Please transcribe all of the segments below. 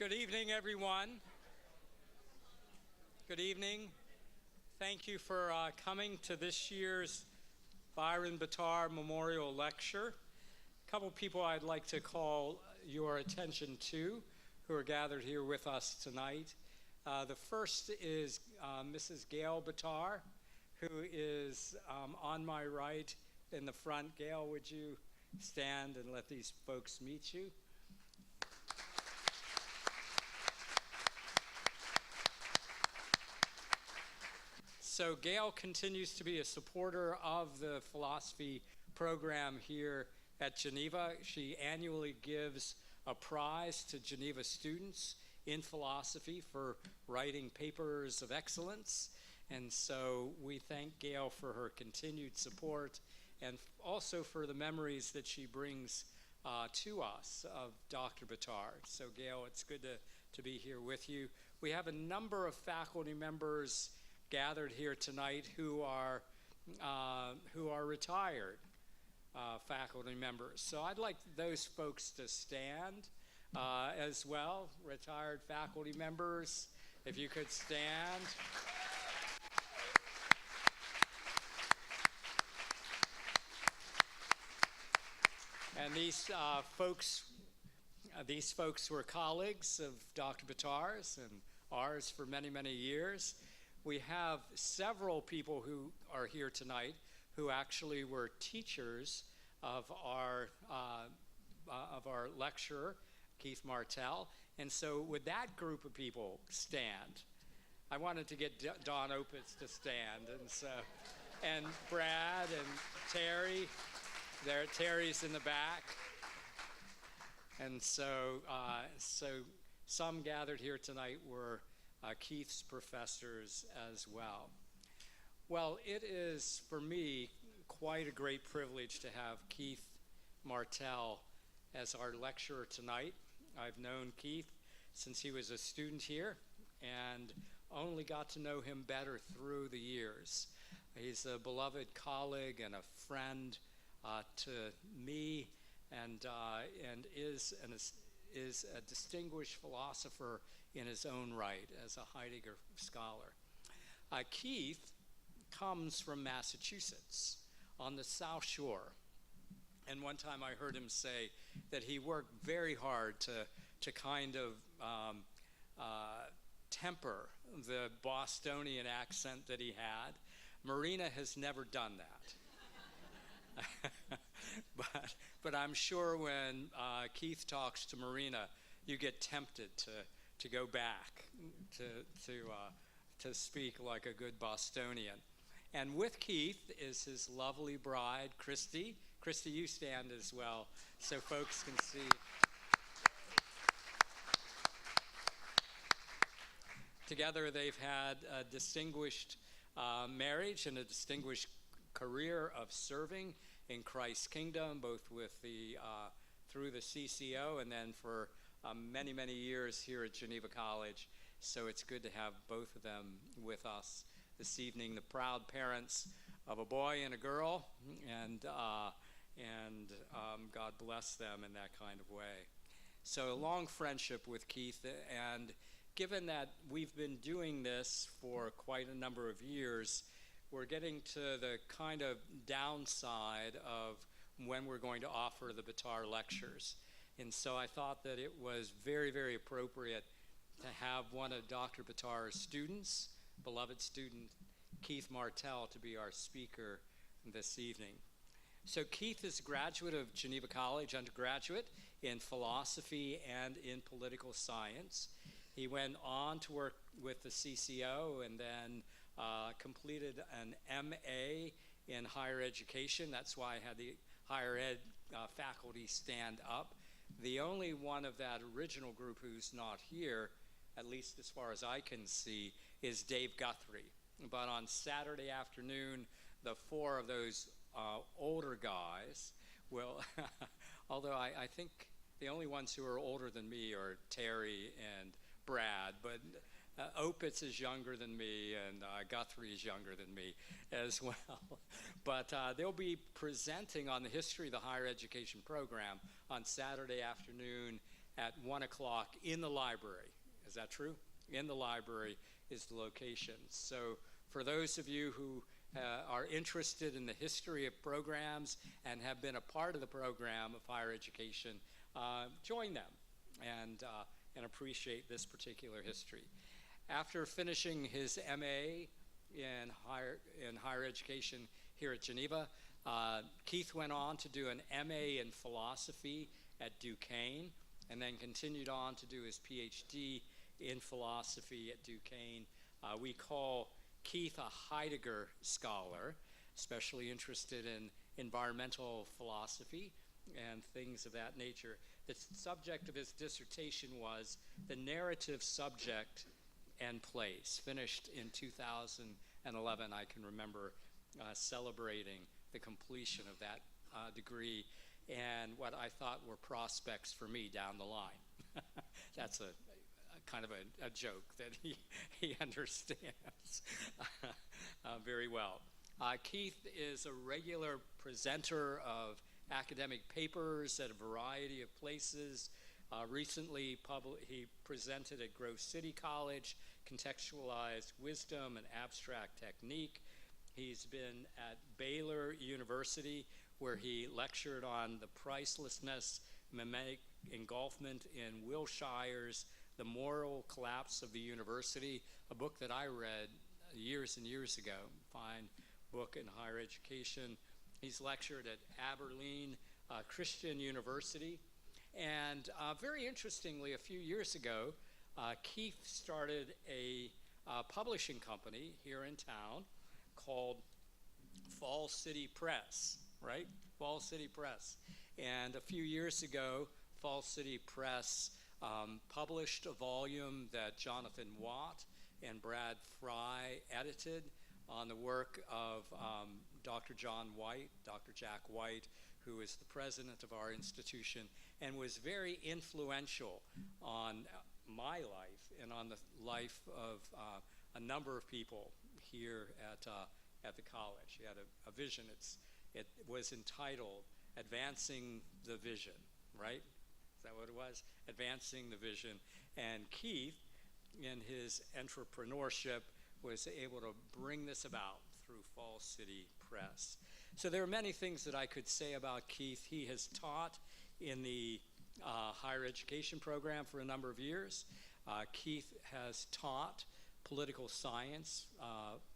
Good evening, everyone. Good evening. Thank you for coming to this year's Byron BITAR Memorial Lecture. A couple people I'd like to call your attention to who are gathered here with us tonight. The first is Mrs. Gail BITAR, who is on my right in the front. Gail, would you stand and let these folks meet you? So Gail continues to be a supporter of the philosophy program here at Geneva. She annually gives a prize to Geneva students in philosophy for writing papers of excellence. And so we thank Gail for her continued support and also for the memories that she brings to us of Dr. BITAR. So Gail, it's good to be here with you. We have a number of faculty members gathered here tonight who are retired faculty members. So I'd like those folks to stand as well, retired faculty members, if you could stand. And these folks were colleagues of Dr. BITAR's and ours for many, many years. We have several people who are here tonight who actually were teachers of our lecturer, Keith Martel. And so would that group of people stand? I wanted to get Don Opitz to stand, and Brad and Terry. Terry's in the back. And so some gathered here tonight were Keith's professors as well. Well, it is for me quite a great privilege to have Keith Martel as our lecturer tonight. I've known Keith since he was a student here and only got to know him better through the years. He's a beloved colleague and a friend to me, and is a distinguished philosopher in his own right as a Heidegger scholar. Keith comes from Massachusetts on the South Shore. And one time I heard him say that he worked very hard to kind of temper the Bostonian accent that he had. Marina has never done that. But I'm sure when Keith talks to Marina, you get tempted to go back to speak like a good Bostonian. And with Keith is his lovely bride, Christy. Christy, you stand as well so folks can see. Together they've had a distinguished marriage and a distinguished career of serving in Christ's kingdom, both with through the CCO and then for many, many years here at Geneva College. So it's good to have both of them with us this evening, the proud parents of a boy and a girl, and God bless them in that kind of way. So a long friendship with Keith, and given that we've been doing this for quite a number of years, we're getting to the kind of downside of when we're going to offer the BITAR lectures. And so I thought that it was very, very appropriate to have one of Dr. BITAR's students, beloved student Keith Martel, to be our speaker this evening. So Keith is a graduate of Geneva College, undergraduate in philosophy and in political science. He went on to work with the CCO and then completed an MA in higher education. That's why I had the higher ed faculty stand up. The only one of that original group who's not here, at least as far as I can see, is Dave Guthrie. But on Saturday afternoon, the four of those older guys will, although I think the only ones who are older than me are Terry and Brad, but Opitz is younger than me, and Guthrie is younger than me as well. But they'll be presenting on the history of the higher education program on Saturday afternoon at 1 o'clock in the library. Is that true? In the library is the location. So for those of you who are interested in the history of programs and have been a part of the program of higher education, join them and appreciate this particular history. After finishing his MA in higher education here at Geneva, Keith went on to do an MA in philosophy at Duquesne, and then continued on to do his PhD in philosophy at Duquesne. We call Keith a Heidegger scholar, especially interested in environmental philosophy and things of that nature. The subject of his dissertation was the narrative subject and place. Finished in 2011, I can remember celebrating the completion of that degree and what I thought were prospects for me down the line. That's a kind of a joke that he understands very well. Keith is a regular presenter of academic papers at a variety of places. Recently, he presented at Grove City College, Contextualized Wisdom and Abstract Technique. He's been at Baylor University, where he lectured on the pricelessness, mimetic engulfment in Wilshire's The Moral Collapse of the University, a book that I read years and years ago, fine book in higher education. He's lectured at Abilene Christian University. And very interestingly, a few years ago, Keith started a publishing company here in town called Fall City Press, right? Fall City Press. And a few years ago, Fall City Press published a volume that Jonathan Watt and Brad Fry edited on the work of Dr. John White, Dr. Jack White, who is the president of our institution and was very influential on my life and on the life of a number of people here at the college. He had a vision. It was entitled Advancing the Vision, right? Is that what it was? Advancing the Vision. And Keith, in his entrepreneurship, was able to bring this about through Fall City Press. So there are many things that I could say about Keith. He has taught in the higher education program for a number of years. Keith has taught political science,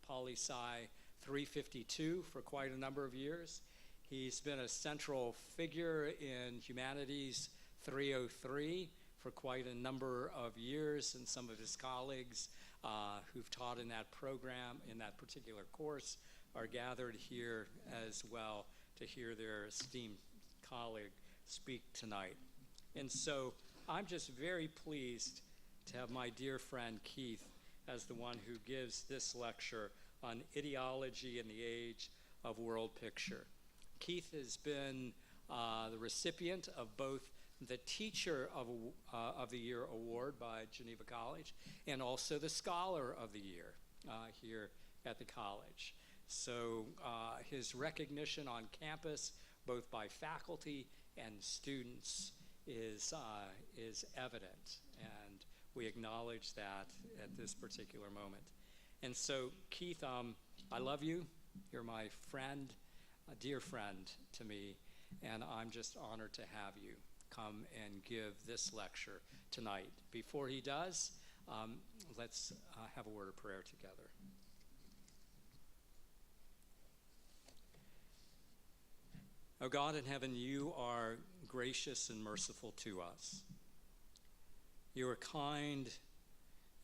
poli-sci 352, for quite a number of years. He's been a central figure in Humanities 303 for quite a number of years, and some of his colleagues who've taught in that program, in that particular course, are gathered here as well to hear their esteemed colleague speak tonight. And so I'm just very pleased to have my dear friend Keith as the one who gives this lecture on ideology in the age of world picture. Keith has been the recipient of both the Teacher of the Year award by Geneva College and also the Scholar of the Year here at the college. So his recognition on campus, both by faculty and students, is evident, and we acknowledge that at this particular moment. And so, Keith, I love you. You're my friend, a dear friend to me, and I'm just honored to have you come and give this lecture tonight. Before he does, let's have a word of prayer together. O God in heaven, you are gracious and merciful to us. You are kind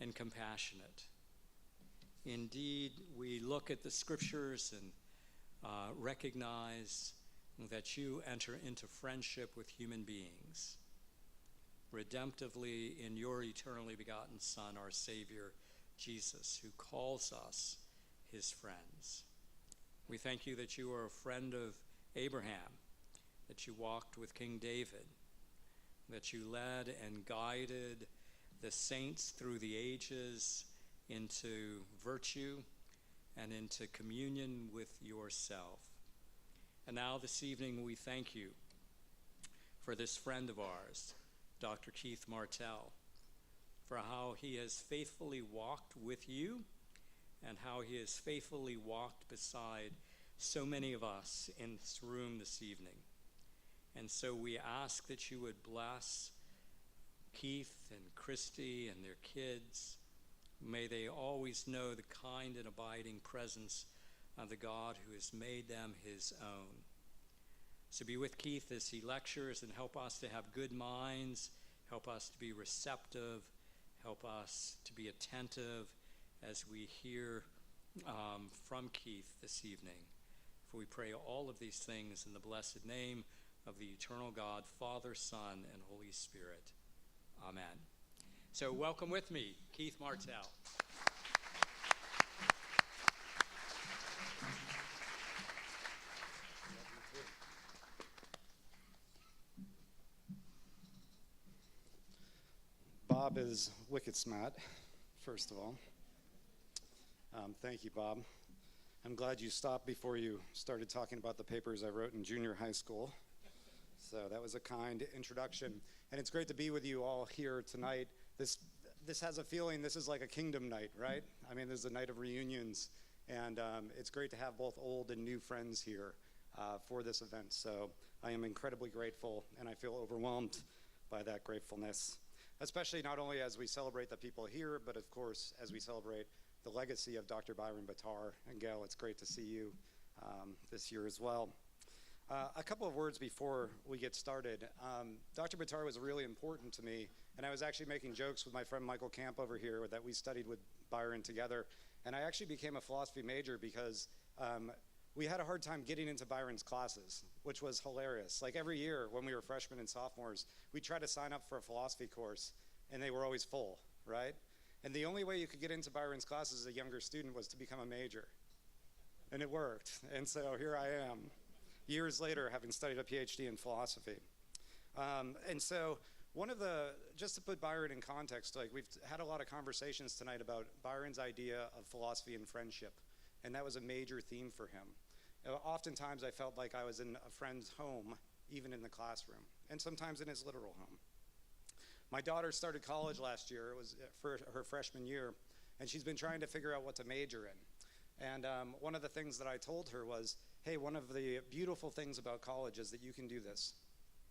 and compassionate. Indeed, we look at the scriptures and recognize that you enter into friendship with human beings, redemptively in your eternally begotten Son, our Savior, Jesus, who calls us his friends. We thank you that you are a friend of Abraham, that you walked with King David, that you led and guided the saints through the ages into virtue and into communion with yourself. And now this evening we thank you for this friend of ours, Dr. Keith Martel, for how he has faithfully walked with you and how he has faithfully walked beside so many of us in this room this evening. And so we ask that you would bless Keith and Christy and their kids. May they always know the kind and abiding presence of the God who has made them his own. So be with Keith as he lectures and help us to have good minds, help us to be receptive, help us to be attentive as we hear from Keith this evening. For we pray all of these things in the blessed name of the eternal God, Father, Son, and Holy Spirit. Amen. So welcome with me, Keith Martel. Bob is wicked smart, first of all. Thank you, Bob. I'm glad you stopped before you started talking about the papers I wrote in junior high school. So that was a kind introduction. And it's great to be with you all here tonight. This has a feeling, this is like a kingdom night, right? I mean, this is a night of reunions. And it's great to have both old and new friends here for this event. So I am incredibly grateful, and I feel overwhelmed by that gratefulness. Especially not only as we celebrate the people here, but of course, as we celebrate the legacy of Dr. Byron BITAR. And Gail, it's great to see you this year as well. A couple of words before we get started. Dr. BITAR was really important to me, and I was actually making jokes with my friend Michael Camp over here that we studied with Byron together. And I actually became a philosophy major because we had a hard time getting into Byron's classes, which was hilarious. Like every year when we were freshmen and sophomores, we tried to sign up for a philosophy course, and they were always full, right? And the only way you could get into Byron's classes as a younger student was to become a major. And it worked. And so here I am, years later, having studied a PhD in philosophy. And so just to put Byron in context, like we've had a lot of conversations tonight about Byron's idea of philosophy and friendship. And that was a major theme for him. Oftentimes I felt like I was in a friend's home, even in the classroom, and sometimes in his literal home. My daughter started college last year. It was for her freshman year, and she's been trying to figure out what to major in. And one of the things that I told her was, hey, one of the beautiful things about college is that you can do this,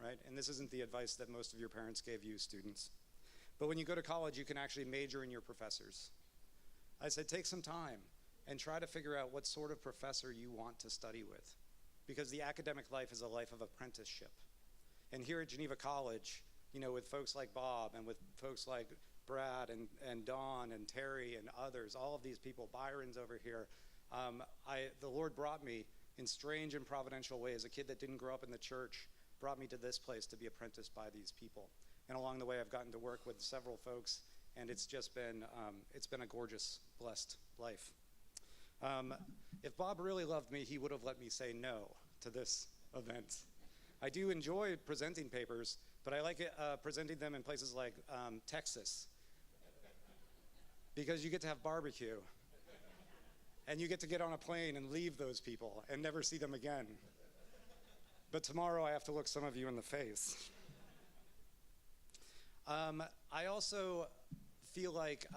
right? And this isn't the advice that most of your parents gave you, students. But when you go to college, you can actually major in your professors. I said, take some time and try to figure out what sort of professor you want to study with. Because the academic life is a life of apprenticeship. And here at Geneva College, you know, with folks like Bob and with folks like Brad and Dawn and Terry and others, all of these people, Byron's over here, the Lord brought me in strange and providential ways. A kid that didn't grow up in the church brought me to this place to be apprenticed by these people. And along the way, I've gotten to work with several folks, and it's just been, a gorgeous, blessed life. If Bob really loved me, he would have let me say no to this event. I do enjoy presenting papers, but I like presenting them in places like Texas, because you get to have barbecue, and you get to get on a plane and leave those people and never see them again. But tomorrow I have to look some of you in the face. I also feel like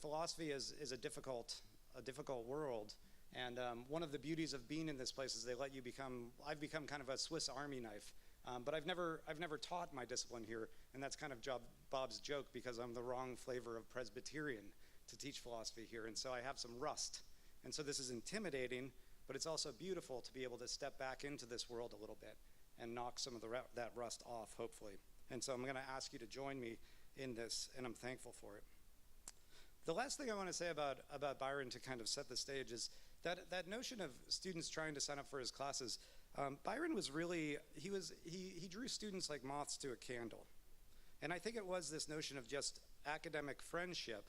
philosophy is a difficult world, and one of the beauties of being in this place is they let you I've become kind of a Swiss Army knife, but I've never taught my discipline here, and that's kind of Bob's joke, because I'm the wrong flavor of Presbyterian to teach philosophy here, and so I have some rust, and so this is intimidating, but it's also beautiful to be able to step back into this world a little bit and knock some of that rust off, hopefully. And so I'm going to ask you to join me in this, and I'm thankful for it. The last thing I want to say about Byron, to kind of set the stage, is that notion of students trying to sign up for his classes. Byron was really, he drew students like moths to a candle. And I think it was this notion of just academic friendship.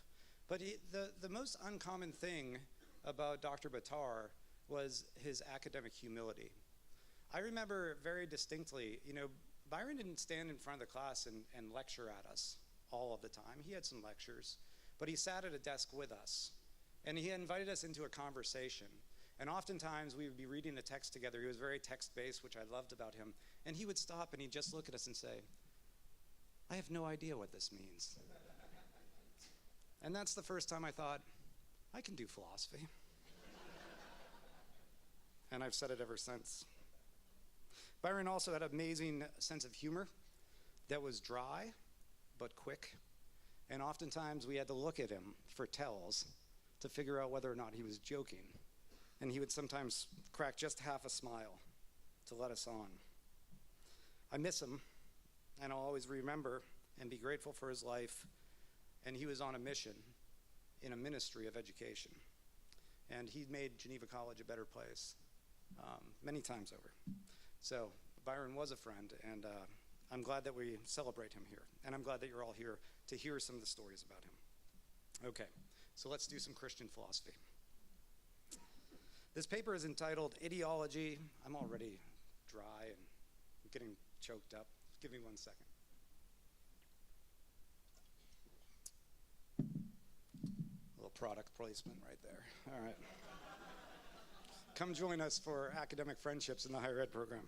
But the most uncommon thing about Dr. BITAR was his academic humility. I remember very distinctly, Byron didn't stand in front of the class and lecture at us all of the time. He had some lectures. But he sat at a desk with us, and he invited us into a conversation. And oftentimes we would be reading the text together. He was very text-based, which I loved about him. And he would stop and he'd just look at us and say, I have no idea what this means. And that's the first time I thought, I can do philosophy. And I've said it ever since. Byron also had an amazing sense of humor that was dry but quick. And oftentimes we had to look at him for tells to figure out whether or not he was joking. And he would sometimes crack just half a smile to let us on. I miss him, and I'll always remember and be grateful for his life. And he was on a mission in a ministry of education. And he made Geneva College a better place many times over. So Byron was a friend, and I'm glad that we celebrate him here. And I'm glad that you're all here to hear some of the stories about him. Okay, so let's do some Christian philosophy. This paper is entitled Ideology. I'm already dry and getting choked up. Give me 1 second. A little product placement right there. All right. Come join us for academic friendships in the higher ed program.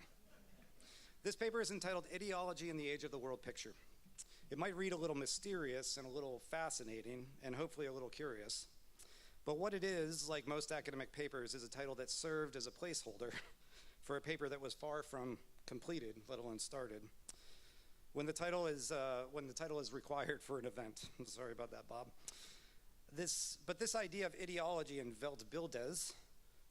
This paper is entitled Ideology in the Age of the World Picture. It might read a little mysterious and a little fascinating and hopefully a little curious. But what it is, like most academic papers, is a title that served as a placeholder for a paper that was far from completed, let alone started, when the title is required for an event. I'm sorry about that, Bob. But this idea of ideology in Weltbildes,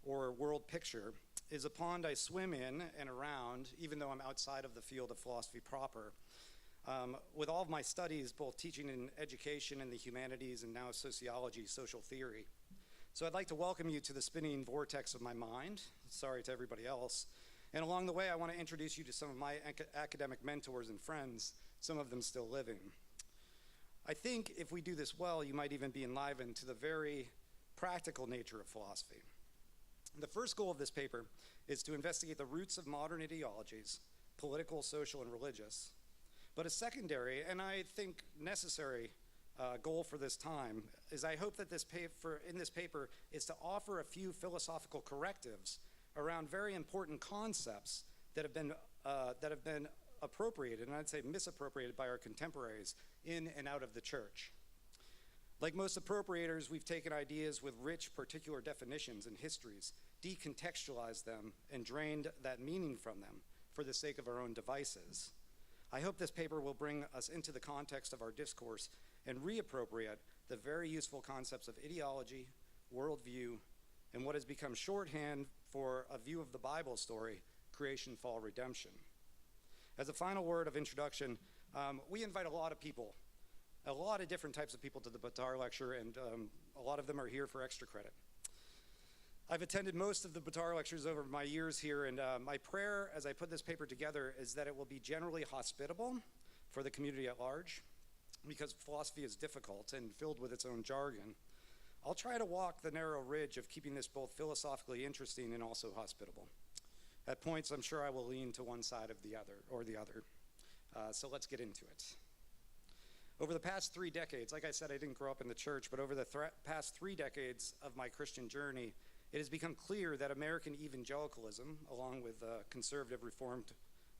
or world picture, is a pond I swim in and around, even though I'm outside of the field of philosophy proper. With all of my studies, both teaching in education and the humanities and now sociology, social theory. So I'd like to welcome you to the spinning vortex of my mind. Sorry to everybody else. And along the way, I want to introduce you to some of my academic mentors and friends, some of them still living. I think if we do this well, you might even be enlivened to the very practical nature of philosophy. The first goal of this paper is to investigate the roots of modern ideologies, political, social, and religious. But a secondary, and I think necessary, goal for this time is I hope that in this paper is to offer a few philosophical correctives around very important concepts that have been appropriated, and I'd say misappropriated by our contemporaries in and out of the church. Like most appropriators, we've taken ideas with rich particular definitions and histories, decontextualized them, and drained that meaning from them for the sake of our own devices. I hope this paper will bring us into the context of our discourse and reappropriate the very useful concepts of ideology, worldview, and what has become shorthand for a view of the Bible story, creation, fall, redemption. As a final word of introduction, we invite a lot of people, a lot of different types of people to the BITAR lecture, and a lot of them are here for extra credit. I've attended most of the BITAR lectures over my years here, and my prayer as I put this paper together is that it will be generally hospitable for the community at large, because philosophy is difficult and filled with its own jargon. I'll try to walk the narrow ridge of keeping this both philosophically interesting and also hospitable. At points, I'm sure I will lean to one side of the other. So let's get into it. Over the past 3 decades, like I said, I didn't grow up in the church, but over the past 3 decades of my Christian journey, it has become clear that American evangelicalism, along with a conservative reformed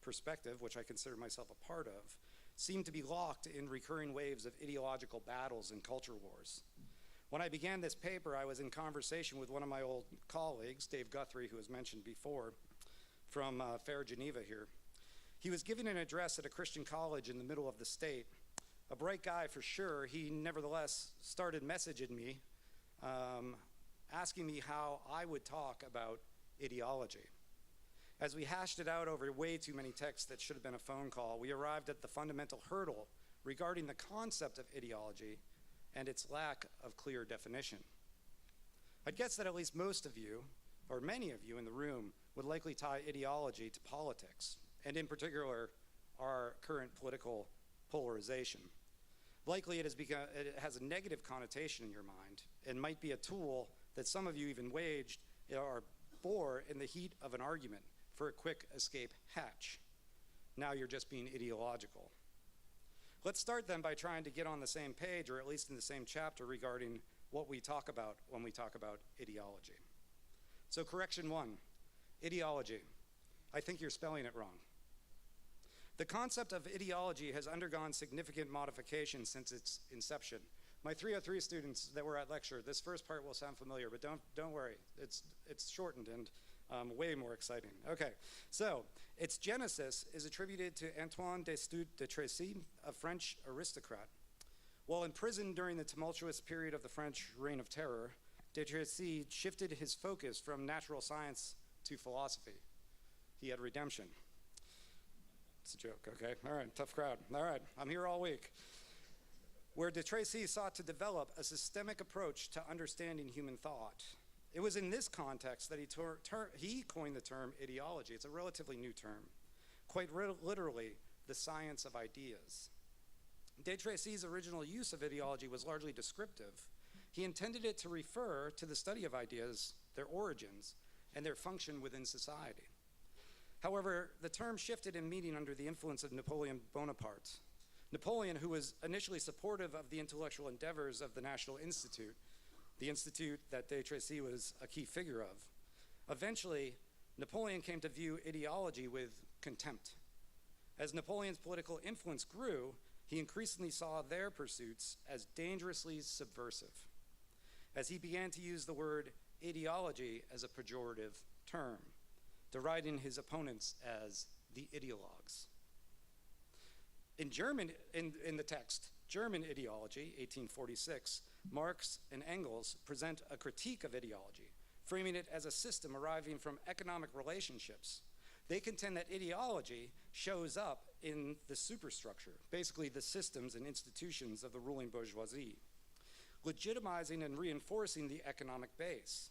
perspective, which I consider myself a part of, seem to be locked in recurring waves of ideological battles and culture wars. When I began this paper, I was in conversation with one of my old colleagues, Dave Guthrie, who was mentioned before, from Fair Geneva here. He was giving an address at a Christian college in the middle of the state. A bright guy for sure. He nevertheless started messaging me, asking me how I would talk about ideology. As we hashed it out over way too many texts that should have been a phone call, we arrived at the fundamental hurdle regarding the concept of ideology and its lack of clear definition. I'd guess that at least most of you, or many of you in the room, would likely tie ideology to politics, and in particular, our current political polarization. Likely it has a negative connotation in your mind and might be a tool that some of you even waged or bore in the heat of an argument for a quick escape hatch. Now you're just being ideological. Let's start then by trying to get on the same page, or at least in the same chapter, regarding what we talk about when we talk about ideology. So correction 1, ideology. I think you're spelling it wrong. The concept of ideology has undergone significant modification since its inception. My 303 students that were at lecture, this first part will sound familiar, but don't worry. It's shortened and way more exciting. Okay, so its genesis is attributed to Antoine d'Estude de Tracy, a French aristocrat. While imprisoned during the tumultuous period of the French Reign of Terror, de Tracy shifted his focus from natural science to philosophy. He had redemption. It's a joke, okay? All right, tough crowd. All right, I'm here all week. Where de Tracy sought to develop a systemic approach to understanding human thought. It was in this context that he coined the term ideology. It's a relatively new term. Quite literally, the science of ideas. De Tracy's original use of ideology was largely descriptive. He intended it to refer to the study of ideas, their origins, and their function within society. However, the term shifted in meaning under the influence of Napoleon Bonaparte. Napoleon, who was initially supportive of the intellectual endeavors of the National Institute, the institute that de Tracy was a key figure of, eventually, Napoleon came to view ideology with contempt. As Napoleon's political influence grew, he increasingly saw their pursuits as dangerously subversive, as he began to use the word ideology as a pejorative term, deriding his opponents as the ideologues. In the text, German Ideology, 1846, Marx and Engels present a critique of ideology, framing it as a system arriving from economic relationships. They contend that ideology shows up in the superstructure, basically the systems and institutions of the ruling bourgeoisie, legitimizing and reinforcing the economic base.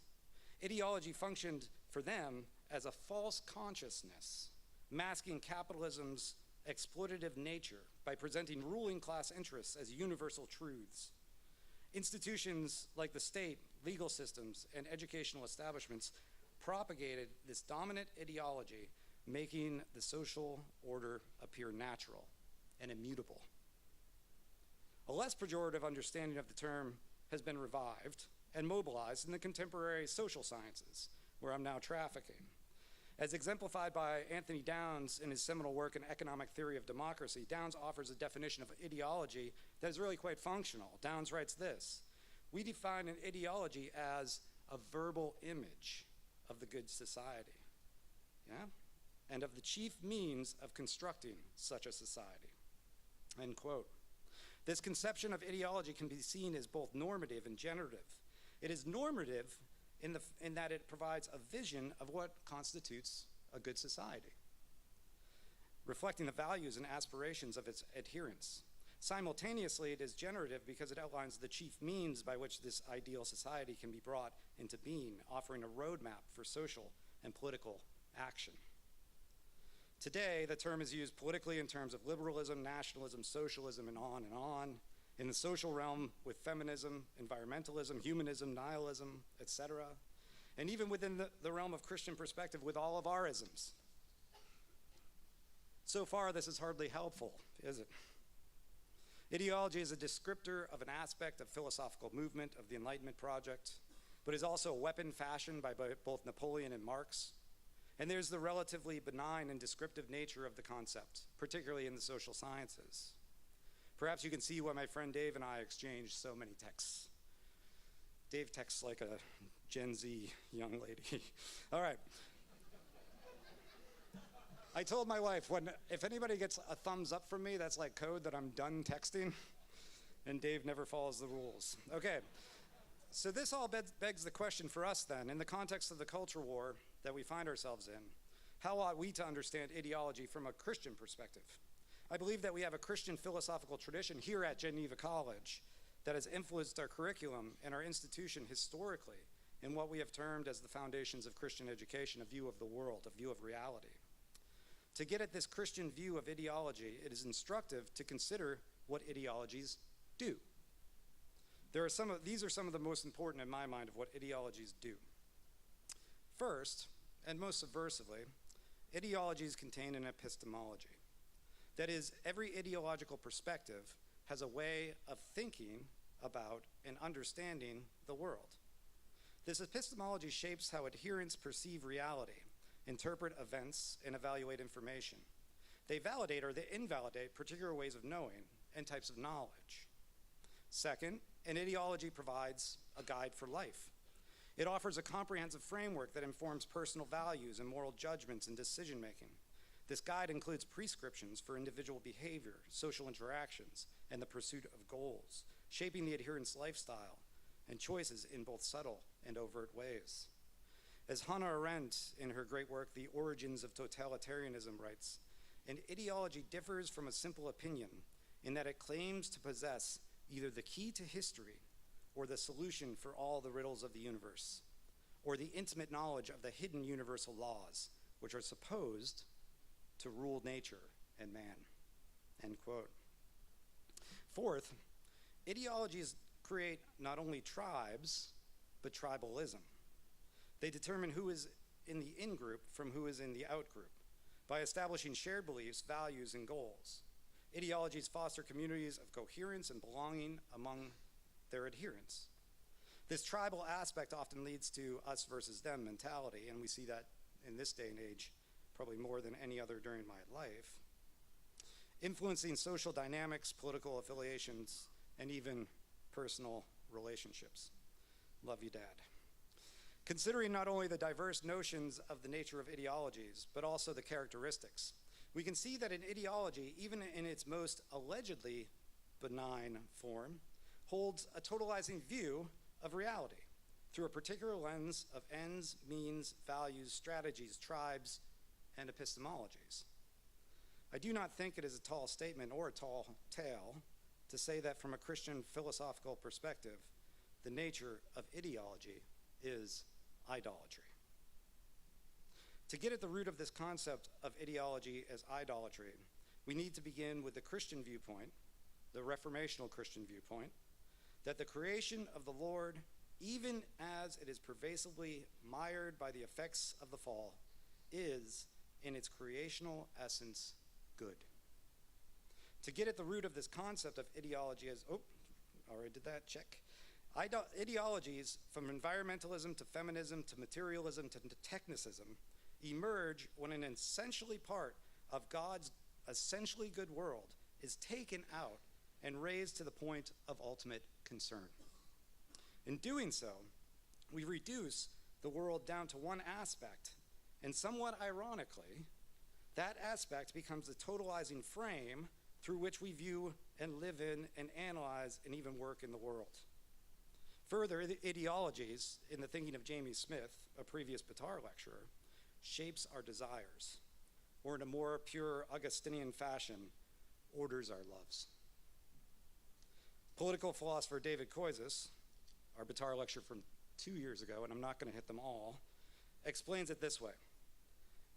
Ideology functioned for them as a false consciousness, masking capitalism's exploitative nature by presenting ruling class interests as universal truths. Institutions like the state, legal systems, and educational establishments propagated this dominant ideology, making the social order appear natural and immutable. A less pejorative understanding of the term has been revived and mobilized in the contemporary social sciences, where I'm now trafficking. As exemplified by Anthony Downs in his seminal work, An Economic Theory of Democracy, Downs offers a definition of ideology that is really quite functional. Downs writes this: we define an ideology as a verbal image of the good society, and of the chief means of constructing such a society, end quote. This conception of ideology can be seen as both normative and generative. It is normative in that it provides a vision of what constitutes a good society, reflecting the values and aspirations of its adherents. Simultaneously, it is generative because it outlines the chief means by which this ideal society can be brought into being, offering a roadmap for social and political action. Today, the term is used politically in terms of liberalism, nationalism, socialism, and on and on. In the social realm with feminism, environmentalism, humanism, nihilism, etc. And even within the realm of Christian perspective with all of our isms. So far, this is hardly helpful, is it? Ideology is a descriptor of an aspect of philosophical movement of the Enlightenment project, but is also a weapon fashioned by both Napoleon and Marx. And there's the relatively benign and descriptive nature of the concept, particularly in the social sciences. Perhaps you can see why my friend Dave and I exchanged so many texts. Dave texts like a Gen Z young lady. All right. I told my wife, if anybody gets a thumbs up from me, that's like code that I'm done texting, and Dave never follows the rules. Okay, so this all begs the question for us then, in the context of the culture war that we find ourselves in, how ought we to understand ideology from a Christian perspective? I believe that we have a Christian philosophical tradition here at Geneva College that has influenced our curriculum and our institution historically in what we have termed as the foundations of Christian education, a view of the world, a view of reality. To get at this Christian view of ideology, it is instructive to consider what ideologies do. These are some of the most important in my mind of what ideologies do. First, and most subversively, ideologies contain an epistemology. That is, every ideological perspective has a way of thinking about and understanding the world. This epistemology shapes how adherents perceive reality, interpret events, and evaluate information. They validate or they invalidate particular ways of knowing and types of knowledge. Second, an ideology provides a guide for life. It offers a comprehensive framework that informs personal values and moral judgments in decision making. This guide includes prescriptions for individual behavior, social interactions, and the pursuit of goals, shaping the adherent's lifestyle and choices in both subtle and overt ways. As Hannah Arendt, in her great work, The Origins of Totalitarianism, writes, an ideology differs from a simple opinion in that it claims to possess either the key to history or the solution for all the riddles of the universe, or the intimate knowledge of the hidden universal laws, which are supposed to rule nature and man, end quote. Fourth, ideologies create not only tribes, but tribalism. They determine who is in the in-group from who is in the out-group by establishing shared beliefs, values, and goals. Ideologies foster communities of coherence and belonging among their adherents. This tribal aspect often leads to us versus them mentality, and we see that in this day and age probably more than any other during my life, influencing social dynamics, political affiliations, and even personal relationships. Love you, Dad. Considering not only the diverse notions of the nature of ideologies, but also the characteristics, we can see that an ideology, even in its most allegedly benign form, holds a totalizing view of reality through a particular lens of ends, means, values, strategies, tribes, and epistemologies. I do not think it is a tall statement or a tall tale to say that from a Christian philosophical perspective, the nature of ideology is idolatry. To get at the root of this concept of ideology as idolatry, we need to begin with the Christian viewpoint, the reformational Christian viewpoint, that the creation of the Lord, even as it is pervasively mired by the effects of the fall, is, in its creational essence, good. To get at the root of this concept of ideology as, already did that, check. Ideologies, from environmentalism to feminism to materialism to technicism, emerge when an essentially part of God's essentially good world is taken out and raised to the point of ultimate concern. In doing so, we reduce the world down to one aspect, and somewhat ironically, that aspect becomes the totalizing frame through which we view and live in and analyze and even work in the world. Further, the ideologies, in the thinking of Jamie Smith, a previous BITAR lecturer, shapes our desires, or in a more pure Augustinian fashion, orders our loves. Political philosopher David Koyzis, our BITAR lecture from 2 years ago, and I'm not going to hit them all, explains it this way.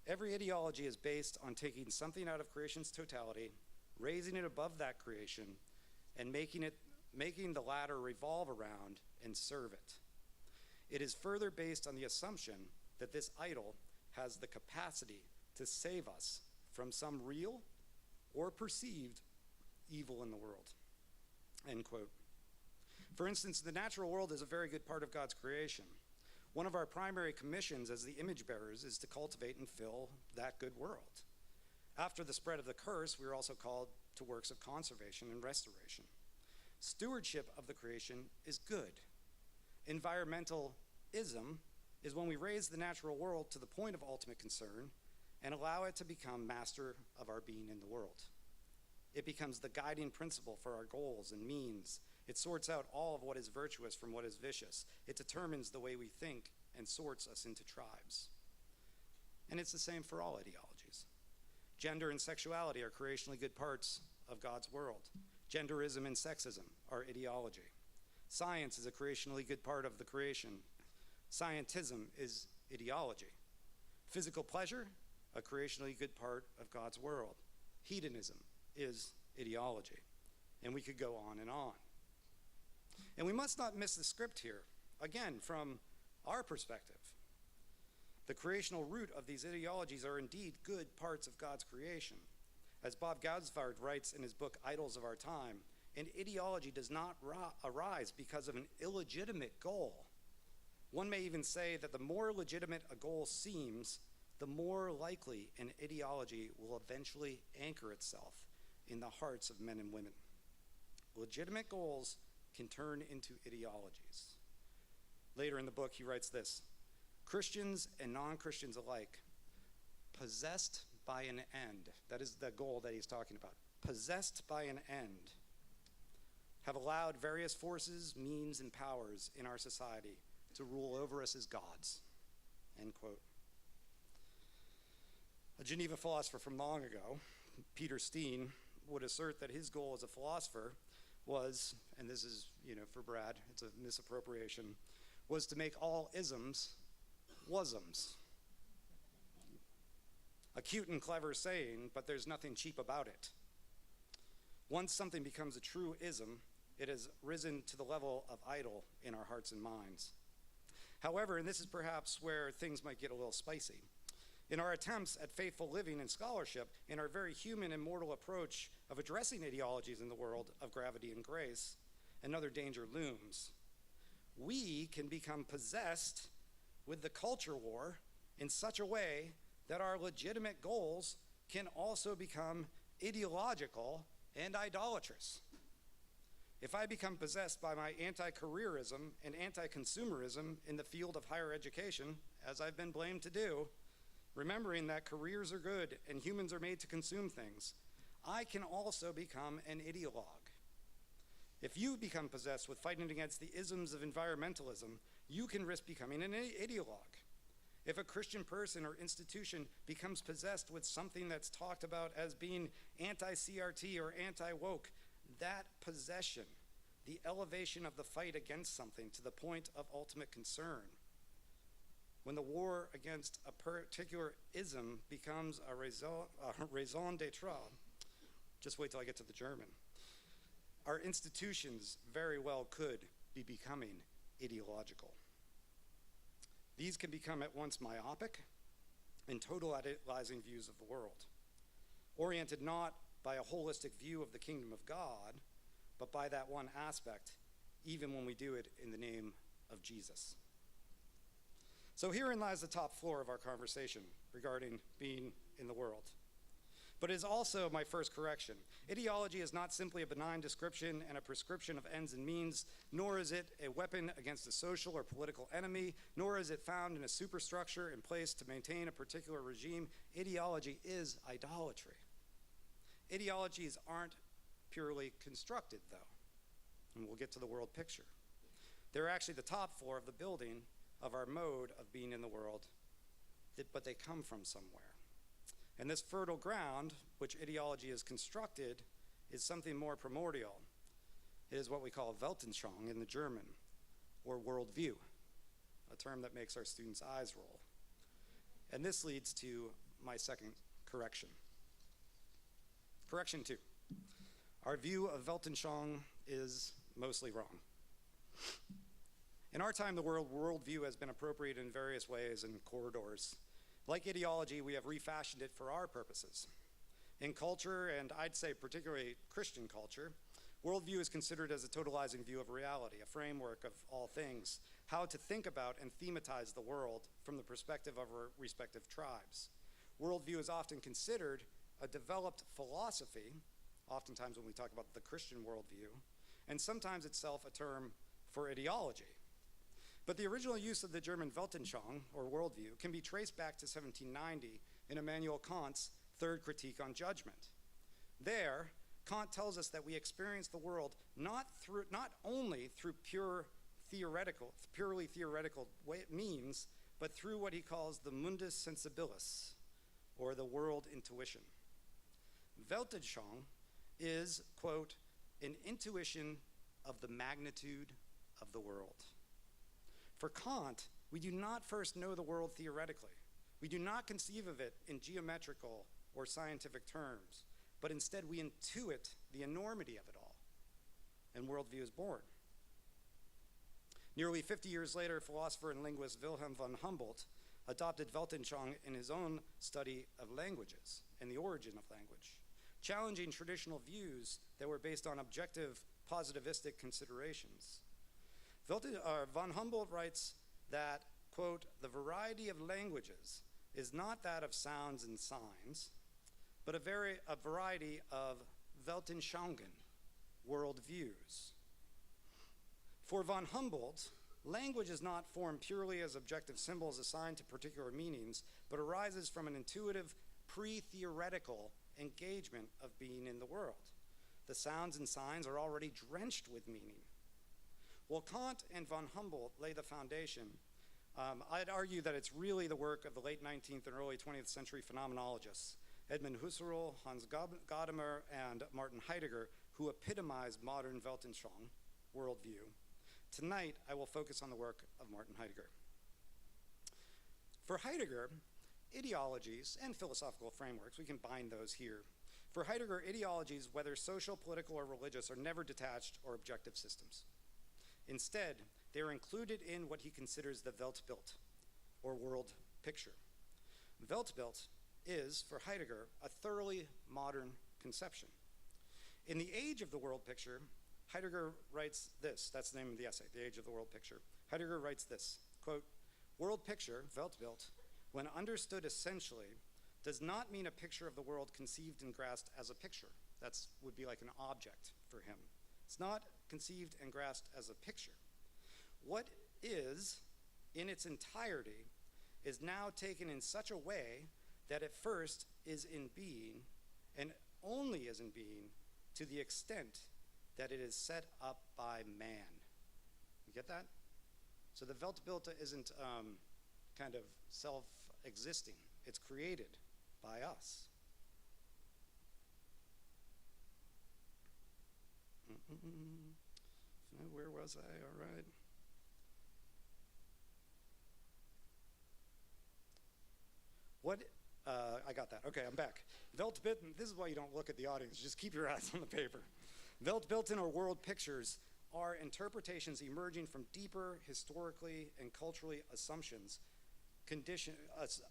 Every ideology is based on taking something out of creation's totality, raising it above that creation, and making the latter revolve around and serve it. It is further based on the assumption that this idol has the capacity to save us from some real or perceived evil in the world, end quote. For instance, the natural world is a very good part of God's creation. One of our primary commissions as the image bearers is to cultivate and fill that good world. After the spread of the curse, we are also called to works of conservation and restoration. Stewardship of the creation is good. Environmentalism is when we raise the natural world to the point of ultimate concern and allow it to become master of our being in the world. It becomes the guiding principle for our goals and means. It sorts out all of what is virtuous from what is vicious. It determines the way we think and sorts us into tribes. And it's the same for all ideologies. Gender and sexuality are creationally good parts of God's world. Genderism and sexism are ideology. Science is a creationally good part of the creation. Scientism is ideology. Physical pleasure, a creationally good part of God's world. Hedonism is ideology. And we could go on and on. And we must not miss the script here, again, from our perspective. The creational root of these ideologies are indeed good parts of God's creation. As Bob Gaudsvard writes in his book, Idols of Our Time, an ideology does not arise because of an illegitimate goal. One may even say that the more legitimate a goal seems, the more likely an ideology will eventually anchor itself in the hearts of men and women. Legitimate goals can turn into ideologies. Later in the book, he writes this: Christians and non-Christians alike, possessed by an end, that is the goal that he's talking about, possessed by an end, have allowed various forces, means, and powers in our society to rule over us as gods, end quote. A Geneva philosopher from long ago, Peter Steen, would assert that his goal as a philosopher was, and this is, for Brad, it's a misappropriation, was to make all isms wasms. A cute and clever saying, but there's nothing cheap about it. Once something becomes a true ism, it has risen to the level of idol in our hearts and minds. However, and this is perhaps where things might get a little spicy, in our attempts at faithful living and scholarship, in our very human and mortal approach of addressing ideologies in the world of gravity and grace, another danger looms. We can become possessed with the culture war in such a way that our legitimate goals can also become ideological and idolatrous. If I become possessed by my anti-careerism and anti-consumerism in the field of higher education, as I've been blamed to do, remembering that careers are good and humans are made to consume things, I can also become an ideologue. If you become possessed with fighting against the isms of environmentalism, you can risk becoming an ideologue. If a Christian person or institution becomes possessed with something that's talked about as being anti-CRT or anti-woke, that possession, the elevation of the fight against something to the point of ultimate concern, when the war against a particular ism becomes a raison d'etre, just wait till I get to the German, our institutions very well could be becoming ideological. These can become at once myopic and totalizing views of the world, oriented not by a holistic view of the kingdom of God, but by that one aspect, even when we do it in the name of Jesus. So herein lies the top floor of our conversation regarding being in the world. But it is also my first correction. Ideology is not simply a benign description and a prescription of ends and means, nor is it a weapon against a social or political enemy, nor is it found in a superstructure in place to maintain a particular regime. Ideology is idolatry. Ideologies aren't purely constructed, though, and we'll get to the world picture. They're actually the top floor of the building of our mode of being in the world, but they come from somewhere. And this fertile ground, which ideology is constructed, is something more primordial. It is what we call Weltanschauung in the German, or worldview, a term that makes our students' eyes roll. And this leads to my second correction. Correction 2. Our view of Weltanschauung is mostly wrong. In our time, the worldview has been appropriated in various ways and corridors. Like ideology, we have refashioned it for our purposes. In culture, and I'd say particularly Christian culture, worldview is considered as a totalizing view of reality, a framework of all things, how to think about and thematize the world from the perspective of our respective tribes. Worldview is often considered a developed philosophy, oftentimes when we talk about the Christian worldview, and sometimes itself a term for ideology. But the original use of the German Weltanschauung, or worldview, can be traced back to 1790 in Immanuel Kant's Third Critique on Judgment. There, Kant tells us that we experience the world not only through purely theoretical means, but through what he calls the mundus sensibilis, or the world intuition. Weltanschauung is, quote, an intuition of the magnitude of the world. For Kant, we do not first know the world theoretically. We do not conceive of it in geometrical or scientific terms, but instead we intuit the enormity of it all, and worldview is born. Nearly 50 years later, philosopher and linguist Wilhelm von Humboldt adopted Weltanschauung in his own study of languages and the origin of language, challenging traditional views that were based on objective positivistic considerations. Von Humboldt writes that, quote, the variety of languages is not that of sounds and signs, but a variety of Weltanschauungen, worldviews. For von Humboldt, language is not formed purely as objective symbols assigned to particular meanings, but arises from an intuitive, pre-theoretical engagement of being in the world. The sounds and signs are already drenched with meaning. While Kant and von Humboldt lay the foundation, I'd argue that it's really the work of the late 19th and early 20th century phenomenologists, Edmund Husserl, Hans Gadamer, and Martin Heidegger, who epitomized modern Weltanschauung, worldview. Tonight, I will focus on the work of Martin Heidegger. For Heidegger, ideologies and philosophical frameworks, we can bind those here. For Heidegger, ideologies, whether social, political, or religious, are never detached or objective systems. Instead, they are included in what he considers the Weltbild, or world picture. Weltbild is, for Heidegger, a thoroughly modern conception. In The Age of the World Picture, Heidegger writes this, that's the name of the essay, The Age of the World Picture. Heidegger writes this, quote, "World picture, Weltbild, when understood essentially, does not mean a picture of the world conceived and grasped as a picture." That would be like an object for him. It's not conceived and grasped as a picture. What is, in its entirety, is now taken in such a way that at first is in being, and only is in being, to the extent that it is set up by man. You get that? So the Weltbild isn't kind of self-existing. It's created by us. Where was I? All right. I got that. Okay, I'm back. Weltbild, this is why you don't look at the audience. Just keep your eyes on the paper. Weltbilden, or world pictures, are interpretations emerging from deeper historically and culturally assumptions conditioned as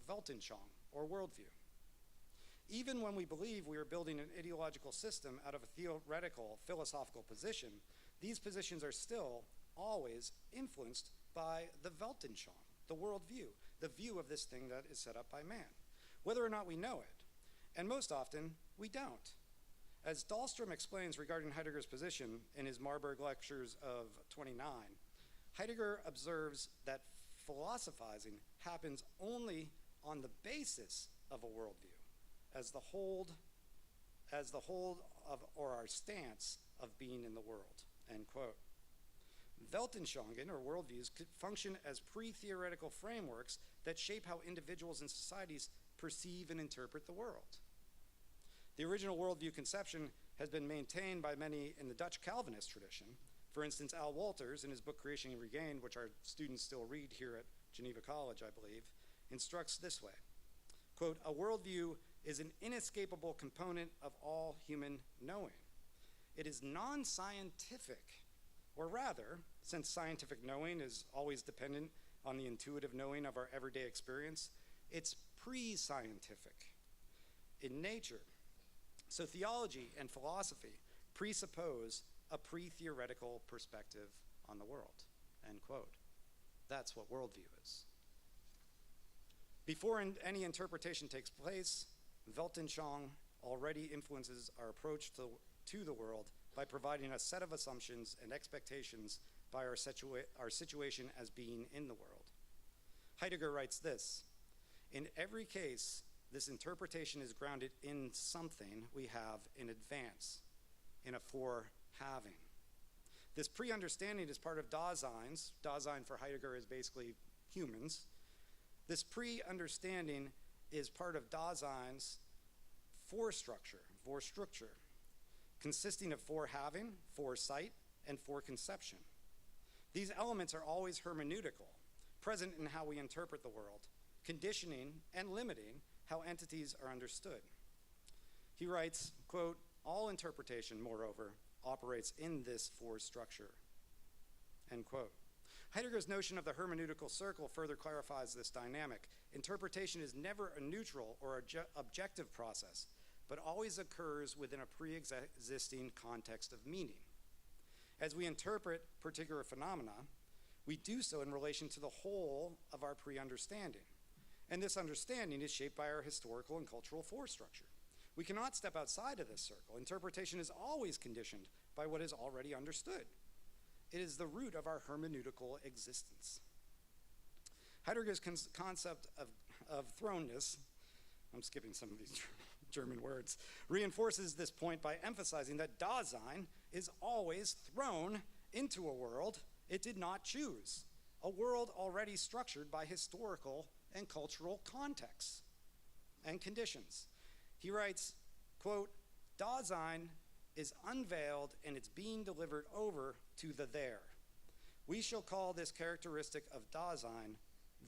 Weltanschauung, or worldview. Even when we believe we are building an ideological system out of a theoretical philosophical position, these positions are still always influenced by the Weltanschauung, the worldview, the view of this thing that is set up by man, whether or not we know it. And most often, we don't. As Dahlstrom explains regarding Heidegger's position in his Marburg Lectures of 29, Heidegger observes that philosophizing happens only on the basis of a worldview, as the hold of, or our stance of being in the world, end quote. Weltanschauungen, or worldviews, could function as pre-theoretical frameworks that shape how individuals and societies perceive and interpret the world. The original worldview conception has been maintained by many in the Dutch Calvinist tradition. For instance, Al Wolters, in his book Creation Regained, which our students still read here at Geneva College, I believe, instructs this way, quote, "A worldview is an inescapable component of all human knowing. It is non-scientific, or rather, since scientific knowing is always dependent on the intuitive knowing of our everyday experience, it's pre-scientific in nature. So theology and philosophy presuppose a pre-theoretical perspective on the world," end quote. That's what worldview is. Before any interpretation takes place, Weltanschauung already influences our approach to the world by providing a set of assumptions and expectations by our situation as being in the world. Heidegger writes this, "In every case, this interpretation is grounded in something we have in advance, in a forehaving. This pre-understanding is part of Dasein's. Dasein for Heidegger is basically humans. This pre-understanding is part of Dasein's Vorstructure, consisting of forehaving, foresight, and foreconception. These elements are always hermeneutical, present in how we interpret the world, conditioning and limiting how entities are understood." He writes, quote, "All interpretation, moreover, operates in this forestructure," end quote. Heidegger's notion of the hermeneutical circle further clarifies this dynamic. Interpretation is never a neutral or objective process, but always occurs within a pre-existing context of meaning. As we interpret particular phenomena, We do so in relation to the whole of our pre-understanding. And this understanding is shaped by our historical and cultural force structure. We cannot step outside of this circle. Interpretation is always conditioned by what is already understood. It is the root of our hermeneutical existence. Heidegger's concept of thrownness, I'm skipping some of these German words, reinforces this point by emphasizing that Dasein is always thrown into a world it did not choose, a world already structured by historical and cultural contexts and conditions. He writes, quote, Dasein is unveiled and it's being delivered over to the there. We shall call this characteristic of Dasein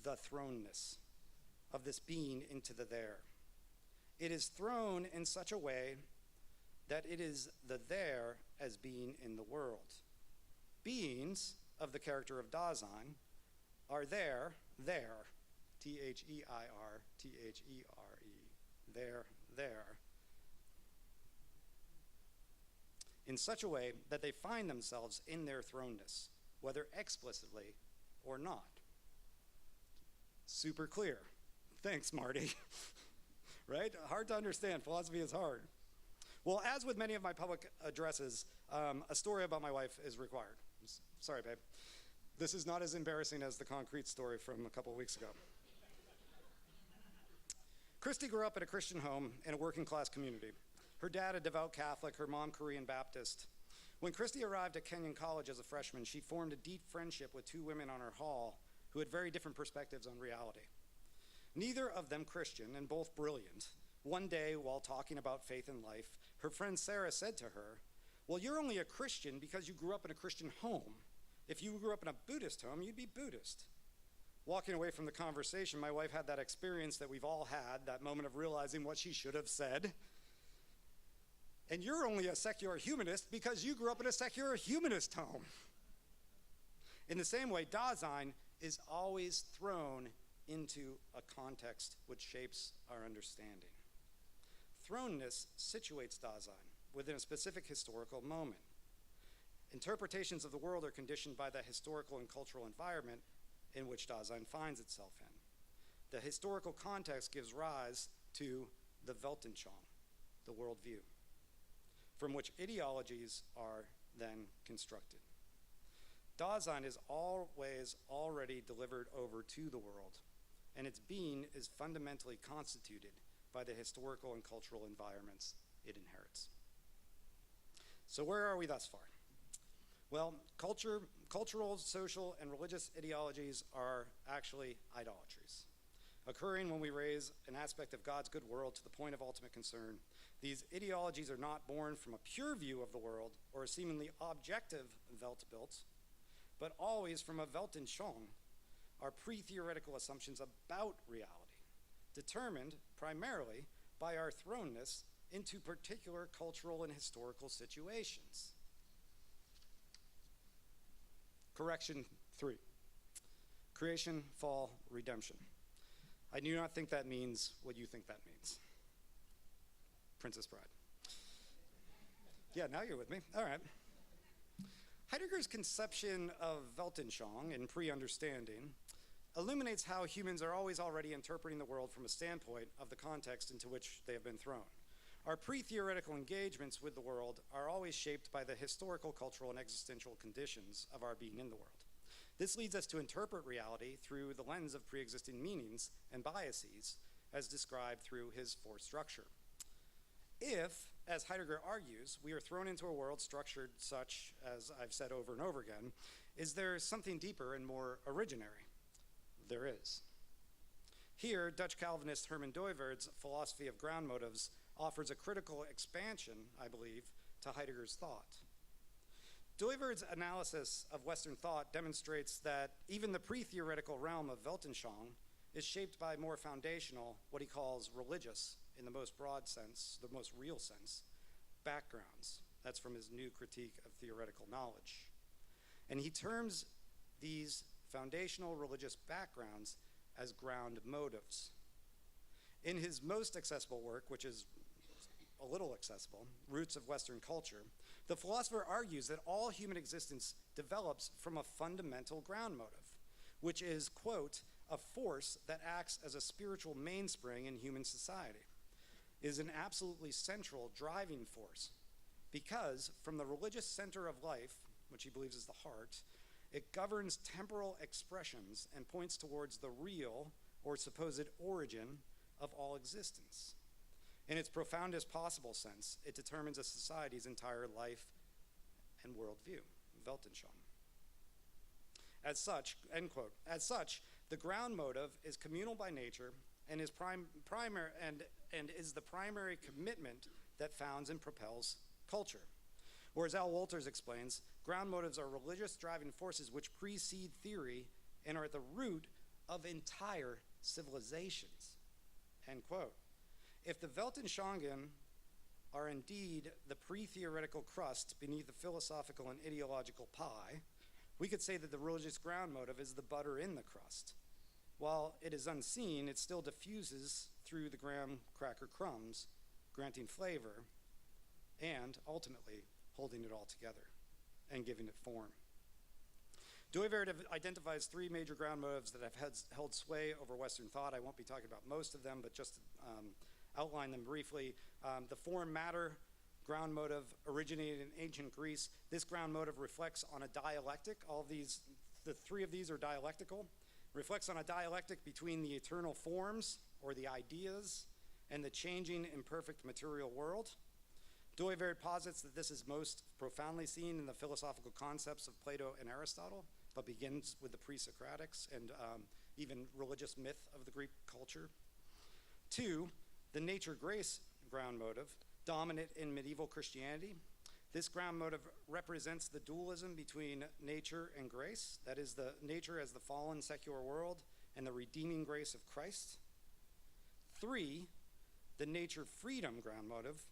the thrownness of this being into the there. It is thrown in such a way that it is the there as being in the world. Beings of the character of Dasein are there, T-H-E-I-R, T-H-E-R-E, there, in such a way that they find themselves in their thrownness, whether explicitly or not. Super clear. Thanks, Marty. Right? Hard to understand. Philosophy is hard. Well, as with many of my public addresses, a story about my wife is required. Sorry, babe. This is not as embarrassing as the concrete story from a couple weeks ago. Christy grew up in a Christian home in a working class community. Her dad a devout Catholic, her mom Korean Baptist. When Christy arrived at Kenyon College as a freshman, she formed a deep friendship with two women on her hall who had very different perspectives on reality. Neither of them Christian and both brilliant. One day, while talking about faith and life, her friend Sarah said to her, well, you're only a Christian because you grew up in a Christian home. If you grew up in a Buddhist home, you'd be Buddhist. Walking away from the conversation, my wife had that experience that we've all had, that moment of realizing what she should have said. And you're only a secular humanist because you grew up in a secular humanist home. In the same way, Dasein is always thrown into a context which shapes our understanding. Thrownness situates Dasein within a specific historical moment. Interpretations of the world are conditioned by the historical and cultural environment in which Dasein finds itself in. The historical context gives rise to the Weltanschauung, the worldview, from which ideologies are then constructed. Dasein is always already delivered over to the world, and its being is fundamentally constituted by the historical and cultural environments it inherits. So where are we thus far? Well, cultural, social, and religious ideologies are actually idolatries, occurring when we raise an aspect of God's good world to the point of ultimate concern. These ideologies are not born from a pure view of the world or a seemingly objective Weltbild, but always from a Weltanschauung, are pre-theoretical assumptions about reality, determined primarily by our thrownness into particular cultural and historical situations. Correction 3. Creation, fall, redemption. I do not think that means what you think that means. Princess Bride. Yeah, now you're with me. All right. Heidegger's conception of Weltanschauung and pre-understanding illuminates how humans are always already interpreting the world from a standpoint of the context into which they have been thrown. Our pre-theoretical engagements with the world are always shaped by the historical, cultural, and existential conditions of our being in the world. This leads us to interpret reality through the lens of pre-existing meanings and biases, as described through his force structure. If, as Heidegger argues, we are thrown into a world structured such, as I've said over and over again, is there something deeper and more originary? There is. Here, Dutch Calvinist Herman Dooyeweerd's philosophy of ground motives offers a critical expansion, I believe, to Heidegger's thought. Dooyeweerd's analysis of Western thought demonstrates that even the pre-theoretical realm of Weltanschauung is shaped by more foundational, what he calls religious, in the most broad sense, the most real sense, backgrounds. That's from his new critique of theoretical knowledge. And he terms these foundational religious backgrounds as ground motives. In his most accessible work, which is a little accessible, Roots of Western Culture, the philosopher argues that all human existence develops from a fundamental ground motive, which is, quote, a force that acts as a spiritual mainspring in human society, is an absolutely central driving force, because from the religious center of life, which he believes is the heart, it governs temporal expressions and points towards the real or supposed origin of all existence. In its profoundest possible sense, it determines a society's entire life and worldview, Weltanschauung. As such, end quote, as such, the ground motive is communal by nature and is is the primary commitment that founds and propels culture. Or as Al Wolters explains, ground motives are religious driving forces which precede theory and are at the root of entire civilizations, end quote. If the Weltanschauungen are indeed the pre-theoretical crust beneath the philosophical and ideological pie, we could say that the religious ground motive is the butter in the crust. While it is unseen, it still diffuses through the graham cracker crumbs, granting flavor and ultimately holding it all together and giving it form. Dooyeweerd identifies three major ground motives that have held sway over Western thought. I won't be talking about most of them, but just to outline them briefly. The form matter ground motive originated in ancient Greece. This ground motive reflects on a dialectic. The three of these are dialectical. Reflects on a dialectic between the eternal forms, or the ideas, and the changing, imperfect material world. Dooyeweerd posits that this is most profoundly seen in the philosophical concepts of Plato and Aristotle, but begins with the pre-Socratics and even religious myth of the Greek culture. Two, the nature-grace ground motive, dominant in medieval Christianity. This ground motive represents the dualism between nature and grace, that is, the nature as the fallen secular world and the redeeming grace of Christ. Three, the nature-freedom ground motive,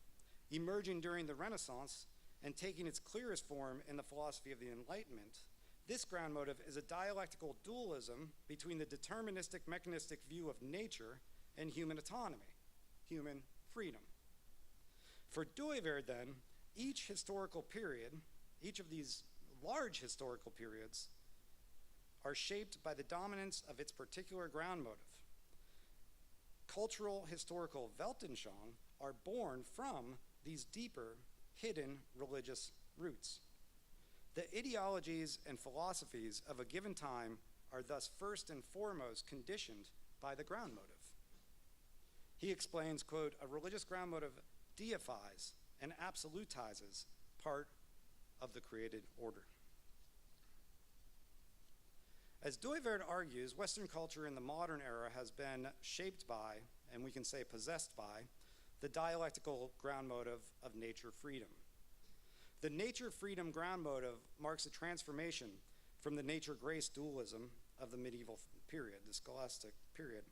emerging during the Renaissance and taking its clearest form in the philosophy of the Enlightenment. This ground motive is a dialectical dualism between the deterministic, mechanistic view of nature and human autonomy, human freedom. For Dooyeweerd, then, each historical period, each of these large historical periods, are shaped by the dominance of its particular ground motive. Cultural historical Weltanschauung are born from these deeper, hidden religious roots. The ideologies and philosophies of a given time are thus first and foremost conditioned by the ground motive. He explains, quote, a religious ground motive deifies and absolutizes part of the created order. As Dooyeweerd argues, Western culture in the modern era has been shaped by, and we can say possessed by, the dialectical ground motive of nature freedom. The nature freedom ground motive marks a transformation from the nature-grace dualism of the medieval period, the scholastic period.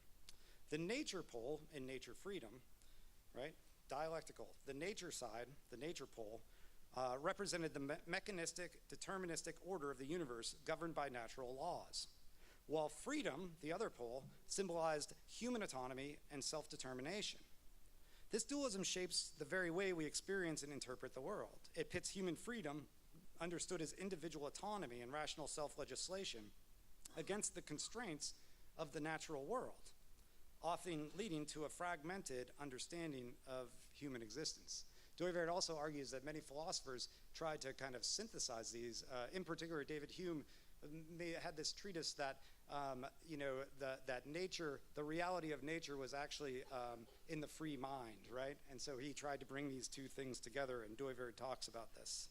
The nature pole in nature freedom, right, dialectical, the nature side, the nature pole, represented the mechanistic, deterministic order of the universe governed by natural laws, while freedom, the other pole, symbolized human autonomy and self-determination. This dualism shapes the very way we experience and interpret the world. It pits human freedom, understood as individual autonomy and rational self-legislation, against the constraints of the natural world, often leading to a fragmented understanding of human existence. Dooyeweerd also argues that many philosophers tried to kind of synthesize these. In particular, David Hume had this treatise that that nature, the reality of nature was actually in the free mind, right? And so he tried to bring these two things together, and Dooyeweerd talks about this.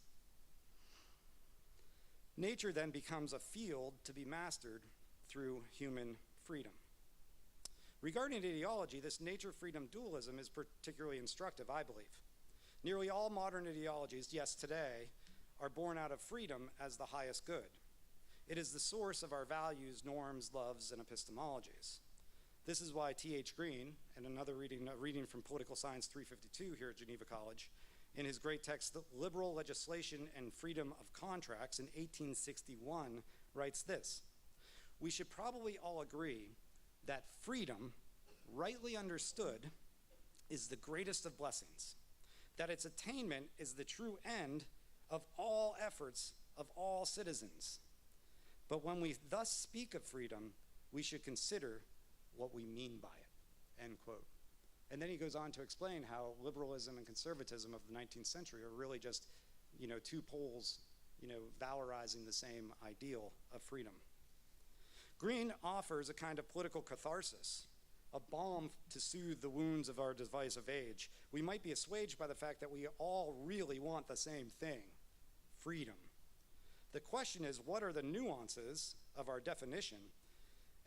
Nature then becomes a field to be mastered through human freedom. Regarding ideology, this nature-freedom dualism is particularly instructive, I believe. Nearly all modern ideologies, yes, today, are born out of freedom as the highest good. It is the source of our values, norms, loves, and epistemologies. This is why T.H. Green, and another reading from Political Science 352 here at Geneva College, in his great text, Liberal Legislation and Freedom of Contracts in 1861, writes this: we should probably all agree that freedom, rightly understood, is the greatest of blessings, that its attainment is the true end of all efforts of all citizens. But when we thus speak of freedom, we should consider what we mean by it, end quote. And then he goes on to explain how liberalism and conservatism of the 19th century are really just, two poles, valorizing the same ideal of freedom. Green offers a kind of political catharsis, a balm to soothe the wounds of our divisive age. We might be assuaged by the fact that we all really want the same thing, freedom. The question is, what are the nuances of our definition,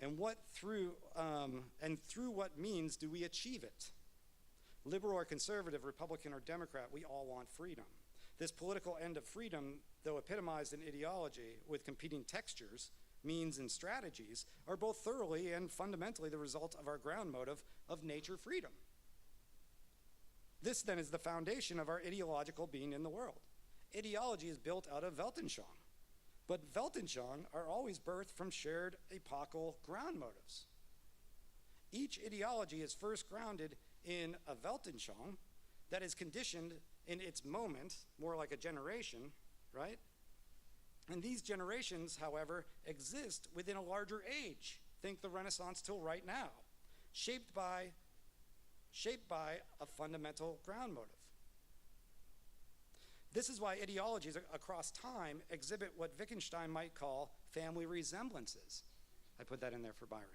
and through what means do we achieve it? Liberal or conservative, Republican or Democrat, we all want freedom. This political end of freedom, though epitomized in ideology with competing textures, means, and strategies, are both thoroughly and fundamentally the result of our ground motive of nature freedom. This then is the foundation of our ideological being in the world. Ideology is built out of Weltanschauung, but Weltanschauung are always birthed from shared epochal ground motives. Each ideology is first grounded in a Weltanschauung that is conditioned in its moment, more like a generation, right? And these generations, however, exist within a larger age. Think the Renaissance till right now, shaped by a fundamental ground motive. This is why ideologies across time exhibit what Wittgenstein might call family resemblances. I put that in there for Byron.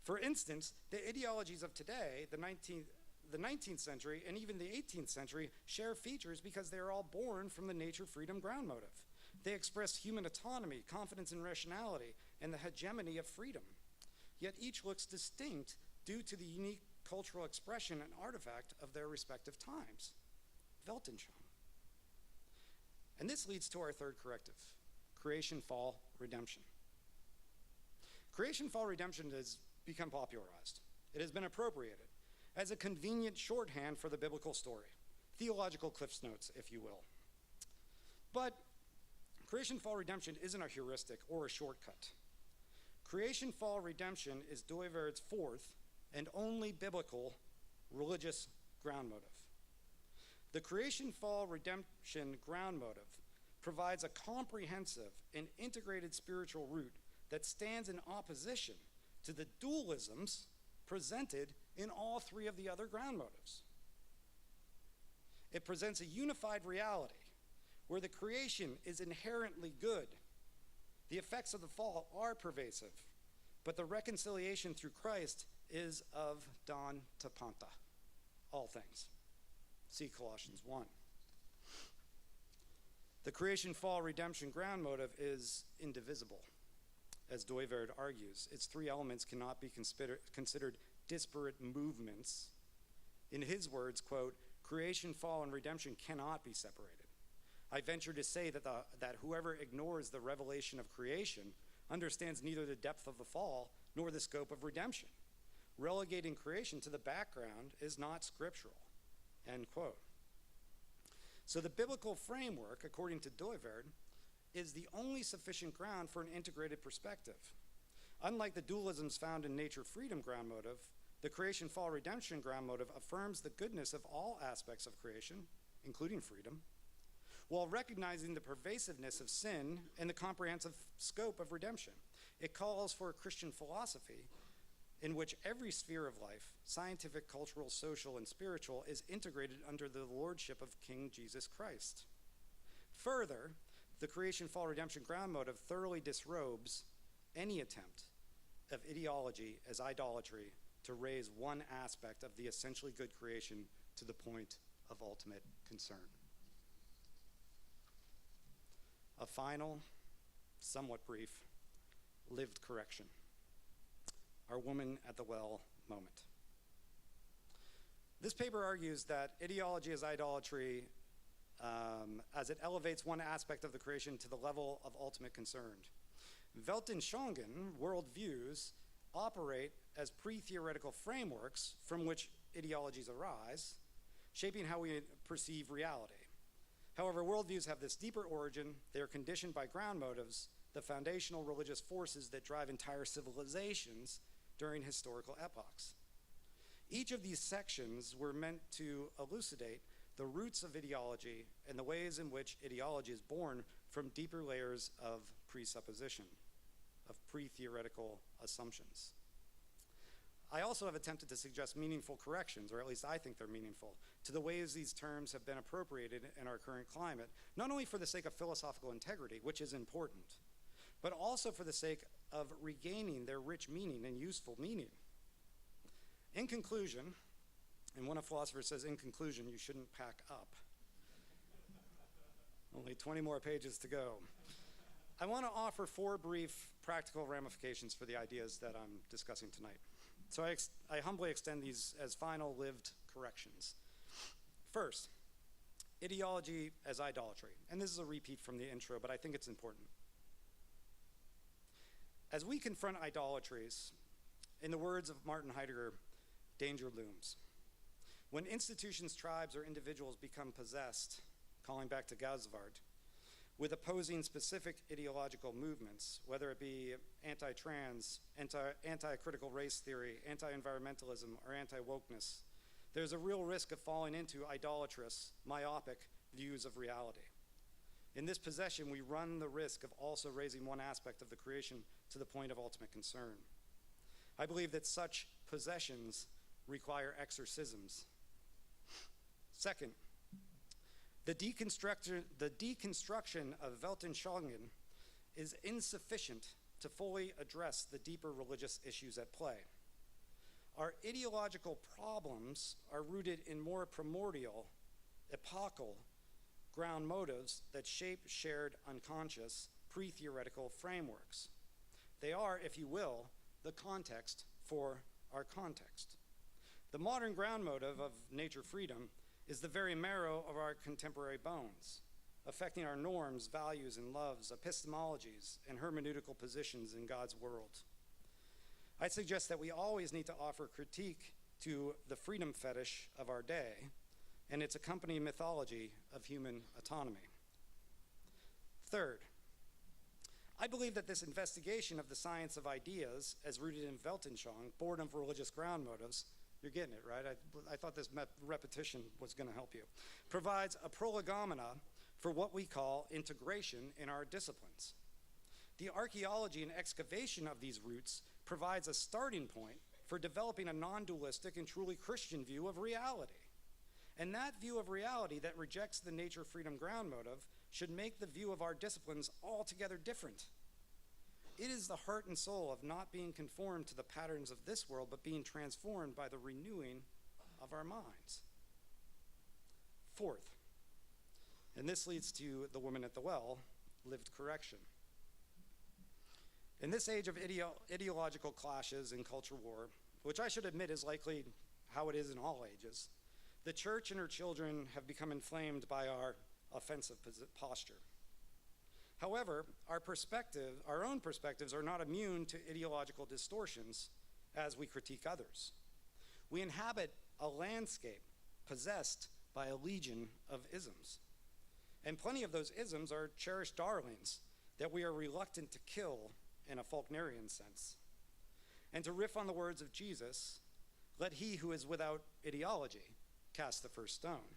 For instance, the ideologies of today, the 19th century, and even the 18th century share features because they are all born from the nature-freedom ground motive. They express human autonomy, confidence in rationality, and the hegemony of freedom. Yet each looks distinct due to the unique cultural expression and artifact of their respective times. Weltanschauung. And this leads to our third corrective: creation, fall, redemption. Creation, fall, redemption has become popularized. It has been appropriated as a convenient shorthand for the biblical story. Theological Cliff's Notes, if you will. But creation, fall, redemption isn't a heuristic or a shortcut. Creation, fall, redemption is Dooyeweerd's fourth and only biblical religious ground motive. The creation, fall, redemption ground motive provides a comprehensive and integrated spiritual root that stands in opposition to the dualisms presented in all three of the other ground motives. It presents a unified reality where the creation is inherently good. The effects of the fall are pervasive, but the reconciliation through Christ is of don to panta, all things. See Colossians 1. The creation, fall, redemption ground motive is indivisible. As Dooyeweerd argues, its three elements cannot be considered disparate movements. In his words, quote, creation, fall, and redemption cannot be separated. I venture to say that whoever ignores the revelation of creation understands neither the depth of the fall nor the scope of redemption. Relegating creation to the background is not scriptural, end quote. So the biblical framework, according to Dooyeweerd, is the only sufficient ground for an integrated perspective. Unlike the dualisms found in nature-freedom ground motive, the creation, fall, redemption ground motive affirms the goodness of all aspects of creation, including freedom, while recognizing the pervasiveness of sin and the comprehensive scope of redemption. It calls for a Christian philosophy in which every sphere of life, scientific, cultural, social, and spiritual, is integrated under the lordship of King Jesus Christ. Further, the creation, fall, redemption ground motive thoroughly disrobes any attempt of ideology as idolatry to raise one aspect of the essentially good creation to the point of ultimate concern. A final, somewhat brief, lived correction. Our woman at the well moment. This paper argues that ideology is idolatry as it elevates one aspect of the creation to the level of ultimate concern. Weltanschauungen worldviews operate as pre-theoretical frameworks from which ideologies arise, shaping how we perceive reality. However, worldviews have this deeper origin. They are conditioned by ground motives, the foundational religious forces that drive entire civilizations during historical epochs. Each of these sections were meant to elucidate the roots of ideology and the ways in which ideology is born from deeper layers of presupposition, of pre-theoretical assumptions. I also have attempted to suggest meaningful corrections, or at least I think they're meaningful, to the ways these terms have been appropriated in our current climate, not only for the sake of philosophical integrity, which is important, but also for the sake of regaining their rich meaning and useful meaning. In conclusion, and when a philosopher says in conclusion, you shouldn't pack up. Only 20 more pages to go. I want to offer 4 brief practical ramifications for the ideas that I'm discussing tonight. So I humbly extend these as final lived corrections. First, ideology as idolatry. And this is a repeat from the intro, but I think it's important. As we confront idolatries, in the words of Martin Heidegger, danger looms. When institutions, tribes, or individuals become possessed, calling back to Gauswart, with opposing specific ideological movements, whether it be anti-trans, anti-critical race theory, anti-environmentalism, or anti-wokeness, there's a real risk of falling into idolatrous, myopic views of reality. In this possession, we run the risk of also raising one aspect of the creation to the point of ultimate concern. I believe that such possessions require exorcisms. Second, the deconstruction of Weltanschauungen is insufficient to fully address the deeper religious issues at play. Our ideological problems are rooted in more primordial, epochal ground motives that shape shared unconscious, pre-theoretical frameworks. They are, if you will, the context for our context. The modern ground motive of nature freedom is the very marrow of our contemporary bones, affecting our norms, values, and loves, epistemologies, and hermeneutical positions in God's world. I suggest that we always need to offer critique to the freedom fetish of our day and its accompanying mythology of human autonomy. Third, I believe that this investigation of the science of ideas, as rooted in Weltanschauung, born of religious ground motives, you're getting it, right? I thought this repetition was going to help you. Provides a prolegomena for what we call integration in our disciplines. The archaeology and excavation of these roots provides a starting point for developing a non-dualistic and truly Christian view of reality. And that view of reality that rejects the nature freedom ground motive should make the view of our disciplines altogether different. It is the heart and soul of not being conformed to the patterns of this world, but being transformed by the renewing of our minds. Fourth, and this leads to the woman at the well, lived correction. In this age of ideological clashes and culture war, which I should admit is likely how it is in all ages, the church and her children have become inflamed by our offensive posture. However, our own perspectives are not immune to ideological distortions as we critique others. We inhabit a landscape possessed by a legion of isms. And plenty of those isms are cherished darlings that we are reluctant to kill in a Faulknerian sense. And to riff on the words of Jesus, let he who is without ideology cast the first stone.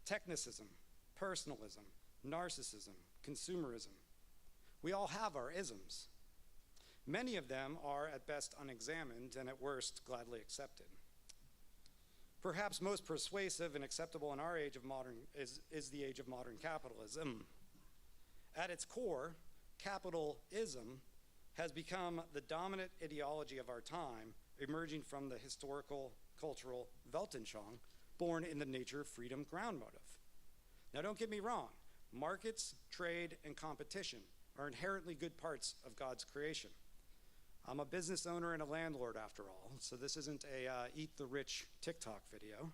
Technicism, personalism, narcissism, consumerism. We all have our isms. Many of them are at best unexamined and at worst gladly accepted. Perhaps most persuasive and acceptable in our age of is the age of modern capitalism. At its core, capitalism has become the dominant ideology of our time, emerging from the historical, cultural Weltanschauung, born in the nature freedom ground motive. Now don't get me wrong, markets, trade, and competition are inherently good parts of God's creation. I'm a business owner and a landlord after all, so this isn't a eat the rich TikTok video.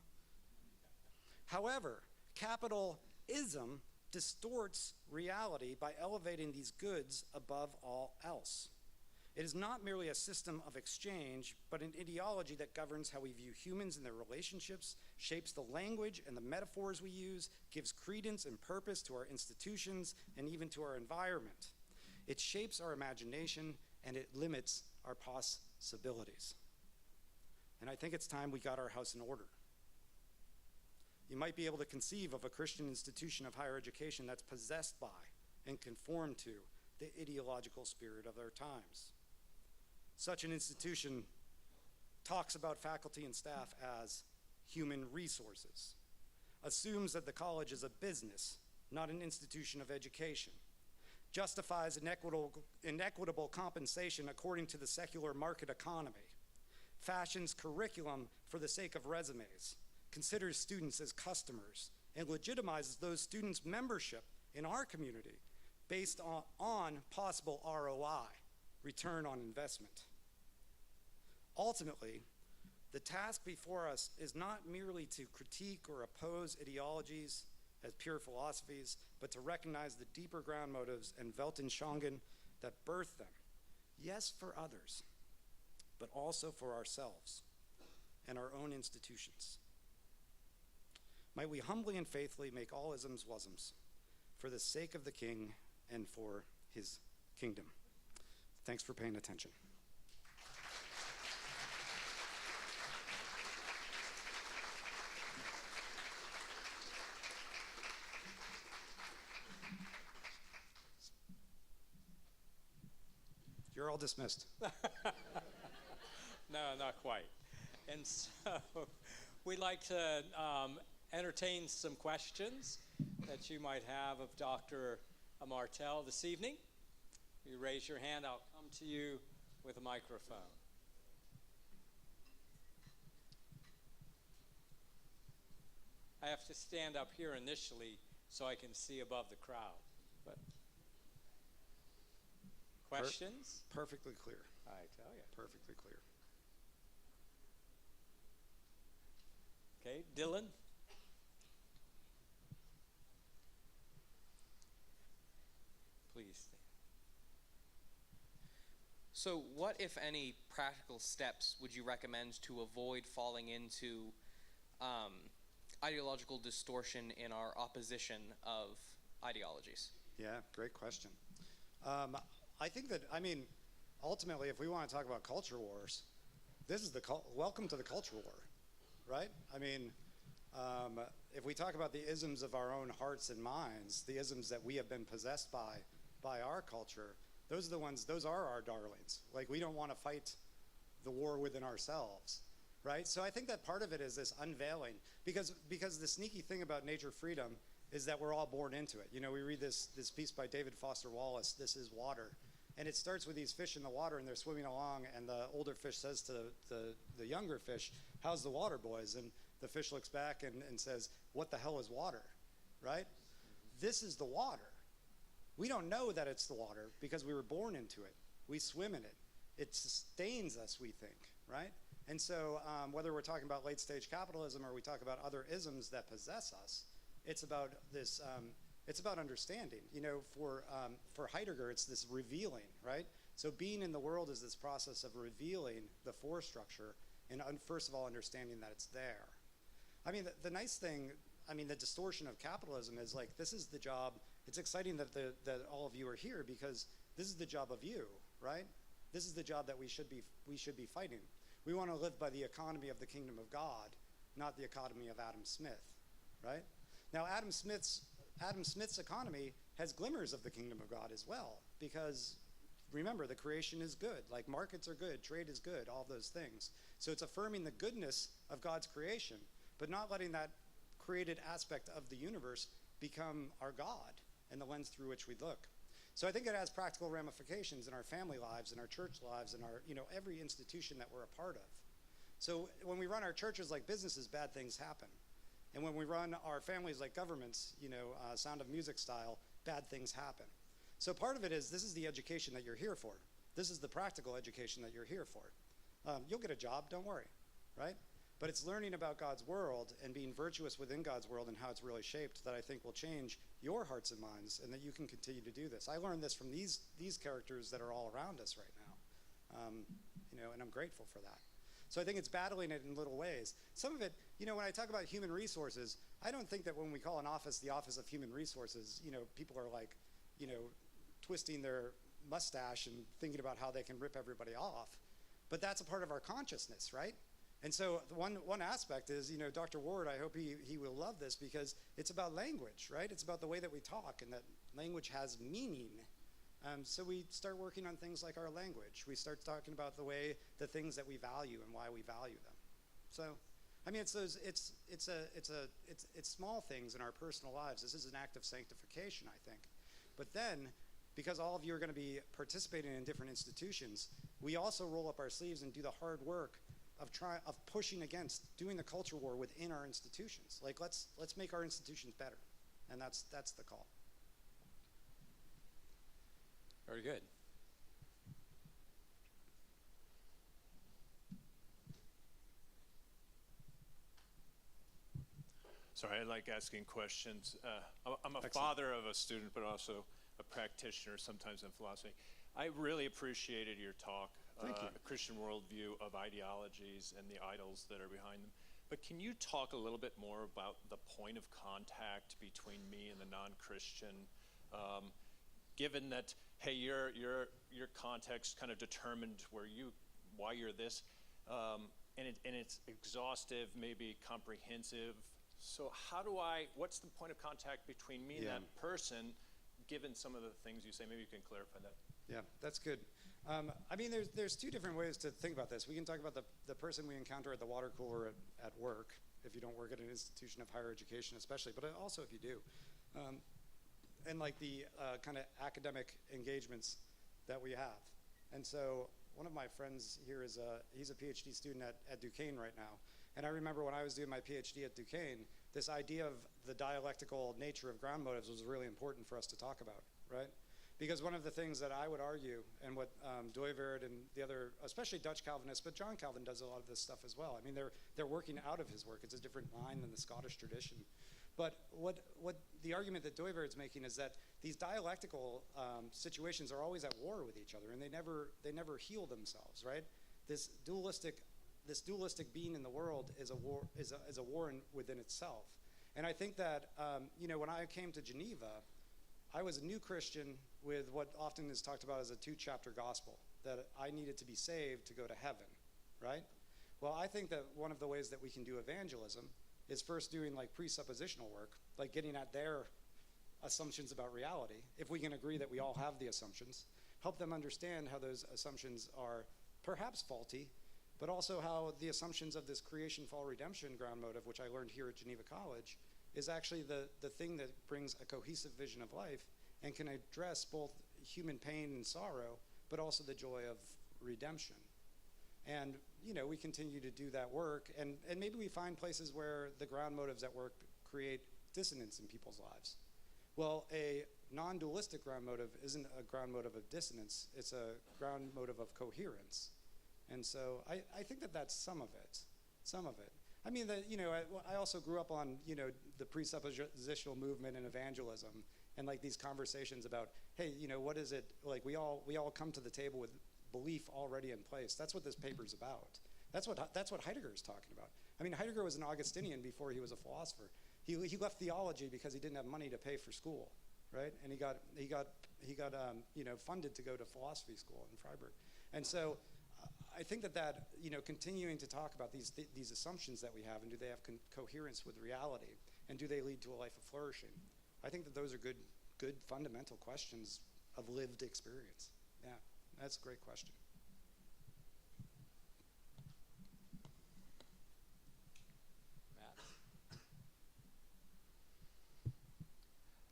However, capitalism distorts reality by elevating these goods above all else. It is not merely a system of exchange, but an ideology that governs how we view humans and their relationships, shapes the language and the metaphors we use, gives credence and purpose to our institutions and even to our environment. It shapes our imagination and it limits our possibilities. And I think it's time we got our house in order. You might be able to conceive of a Christian institution of higher education that's possessed by and conformed to the ideological spirit of our times. Such an institution talks about faculty and staff as human resources, assumes that the college is a business, not an institution of education, justifies inequitable compensation according to the secular market economy, fashions curriculum for the sake of resumes, considers students as customers, and legitimizes those students' membership in our community based on possible ROI, return on investment. Ultimately, the task before us is not merely to critique or oppose ideologies as pure philosophies, but to recognize the deeper ground motives and Weltanschauungen that birth them. Yes, for others, but also for ourselves and our own institutions. Might we humbly and faithfully make all isms wasms for the sake of the King and for his kingdom. Thanks for paying attention. You're all dismissed. No, not quite. And so we'd like to entertain some questions that you might have of Dr. Martel this evening. You raise your hand, I'll come to you with a microphone. I have to stand up here initially so I can see above the crowd. But questions? Perfectly clear. I tell you. Perfectly clear. Okay, Dylan? Please. So what, if any, practical steps would you recommend to avoid falling into ideological distortion in our opposition of ideologies? Yeah, great question. I think that, ultimately, if we want to talk about culture wars, this is welcome to the culture war, right? If we talk about the isms of our own hearts and minds, the isms that we have been possessed by our culture, those are our darlings. Like, we don't want to fight the war within ourselves, right? So I think that part of it is this unveiling, because the sneaky thing about nature freedom is that we're all born into it. You know, we read this piece by David Foster Wallace, This Is Water, and it starts with these fish in the water, and they're swimming along, and the older fish says to the younger fish, "How's the water, boys?" And the fish looks back and says, "What the hell is water?" Right? This is the water. We don't know that it's the water because we were born into it. We swim in it. It sustains us, we think, right? And so whether we're talking about late-stage capitalism or we talk about other isms that possess us, it's about this. It's about understanding. You know, for Heidegger, it's this revealing, right? So being in the world is this process of revealing the force structure and first of all understanding that it's there. The nice thing, the distortion of capitalism is like, this is the job. It's exciting that all of you are here because this is the job of you, right? This is the job that we should be fighting. We want to live by the economy of the kingdom of God, not the economy of Adam Smith, right? Now, Adam Smith's economy has glimmers of the kingdom of God as well, because remember, the creation is good. Like, markets are good, trade is good, all those things. So it's affirming the goodness of God's creation, but not letting that created aspect of the universe become our God and the lens through which we look. So I think it has practical ramifications in our family lives, in our church lives, in our, every institution that we're a part of. So when we run our churches like businesses, bad things happen. And when we run our families like governments, Sound of Music style, bad things happen. So part of it is, this is the education that you're here for. This is the practical education that you're here for. You'll get a job, don't worry, right? But it's learning about God's world and being virtuous within God's world and how it's really shaped that I think will change your hearts and minds, and that you can continue to do this. I learned this from these characters that are all around us right now, and I'm grateful for that. So I think it's battling it in little ways. Some of it, when I talk about human resources, I don't think that when we call an office the Office of Human Resources, people are like, twisting their mustache and thinking about how they can rip everybody off. But that's a part of our consciousness, right? And so one aspect is, Dr. Ward, I hope he will love this because it's about language, right? It's about the way that we talk and that language has meaning. So we start working on things like our language. We start talking about the things that we value and why we value them. So, I mean, it's small things in our personal lives. This is an act of sanctification, I think. But then, because all of you are going to be participating in different institutions, we also roll up our sleeves and do the hard work of pushing against doing the culture war within our institutions. Like, let's make our institutions better, and that's the call. Very good. Sorry, I like asking questions. I'm a Excellent. father of a student, but also a practitioner, sometimes in philosophy. I really appreciated your talk, Thank you. a Christian worldview of ideologies and the idols that are behind them. But can you talk a little bit more about the point of contact between me and the non-Christian? Given that, hey, your context kind of determined why you're this, and it's exhaustive, maybe comprehensive. So what's the point of contact between me and that person, given some of the things you say? Maybe you can clarify that. Yeah, that's good. I mean, there's two different ways to think about this. We can talk about the person we encounter at the water cooler at work, if you don't work at an institution of higher education especially, but also if you do. And like the kind of academic engagements that we have. And so one of my friends here he's a PhD student at Duquesne right now. And I remember when I was doing my PhD at Duquesne, this idea of the dialectical nature of ground motives was really important for us to talk about, right? Because one of the things that I would argue, and what Dooyeweerd and the other, especially Dutch Calvinists, but John Calvin does a lot of this stuff as well. I mean, they're working out of his work. It's a different line than the Scottish tradition. But what the argument that Dooyeweerd's making is that these dialectical situations are always at war with each other, and they never heal themselves, right? This dualistic being in the world is a war within itself. And I think that when I came to Geneva, I was a new Christian with what often is talked about as a 2-chapter gospel, that I needed to be saved to go to heaven, right? Well, I think that one of the ways that we can do evangelism is first doing like presuppositional work, like getting at their assumptions about reality. If we can agree that we all have the assumptions, help them understand how those assumptions are perhaps faulty, but also how the assumptions of this creation, fall, redemption ground motive, which I learned here at Geneva College, is actually the thing that brings a cohesive vision of life and can address both human pain and sorrow, but also the joy of redemption. And, we continue to do that work, and maybe we find places where the ground motives at work create dissonance in people's lives. Well, a non-dualistic ground motive isn't a ground motive of dissonance, it's a ground motive of coherence. And so I think that that's some of it. I mean, I also grew up on, the presuppositional movement and evangelism, and like these conversations about, hey, what is it, like we all come to the table with belief already in place. That's what this paper's about. That's what Heidegger is talking about. I mean, Heidegger was an Augustinian before he was a philosopher. He left theology because he didn't have money to pay for school, right? And he got funded to go to philosophy school in Freiburg. And so I think that continuing to talk about these assumptions that we have, and do they have coherence with reality, and do they lead to a life of flourishing? I think that those are good fundamental questions of lived experience. Yeah, that's a great question.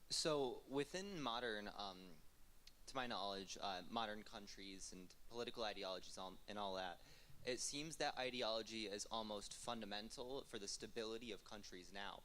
So within modern, to my knowledge, modern countries and political ideologies and all that, it seems that ideology is almost fundamental for the stability of countries now.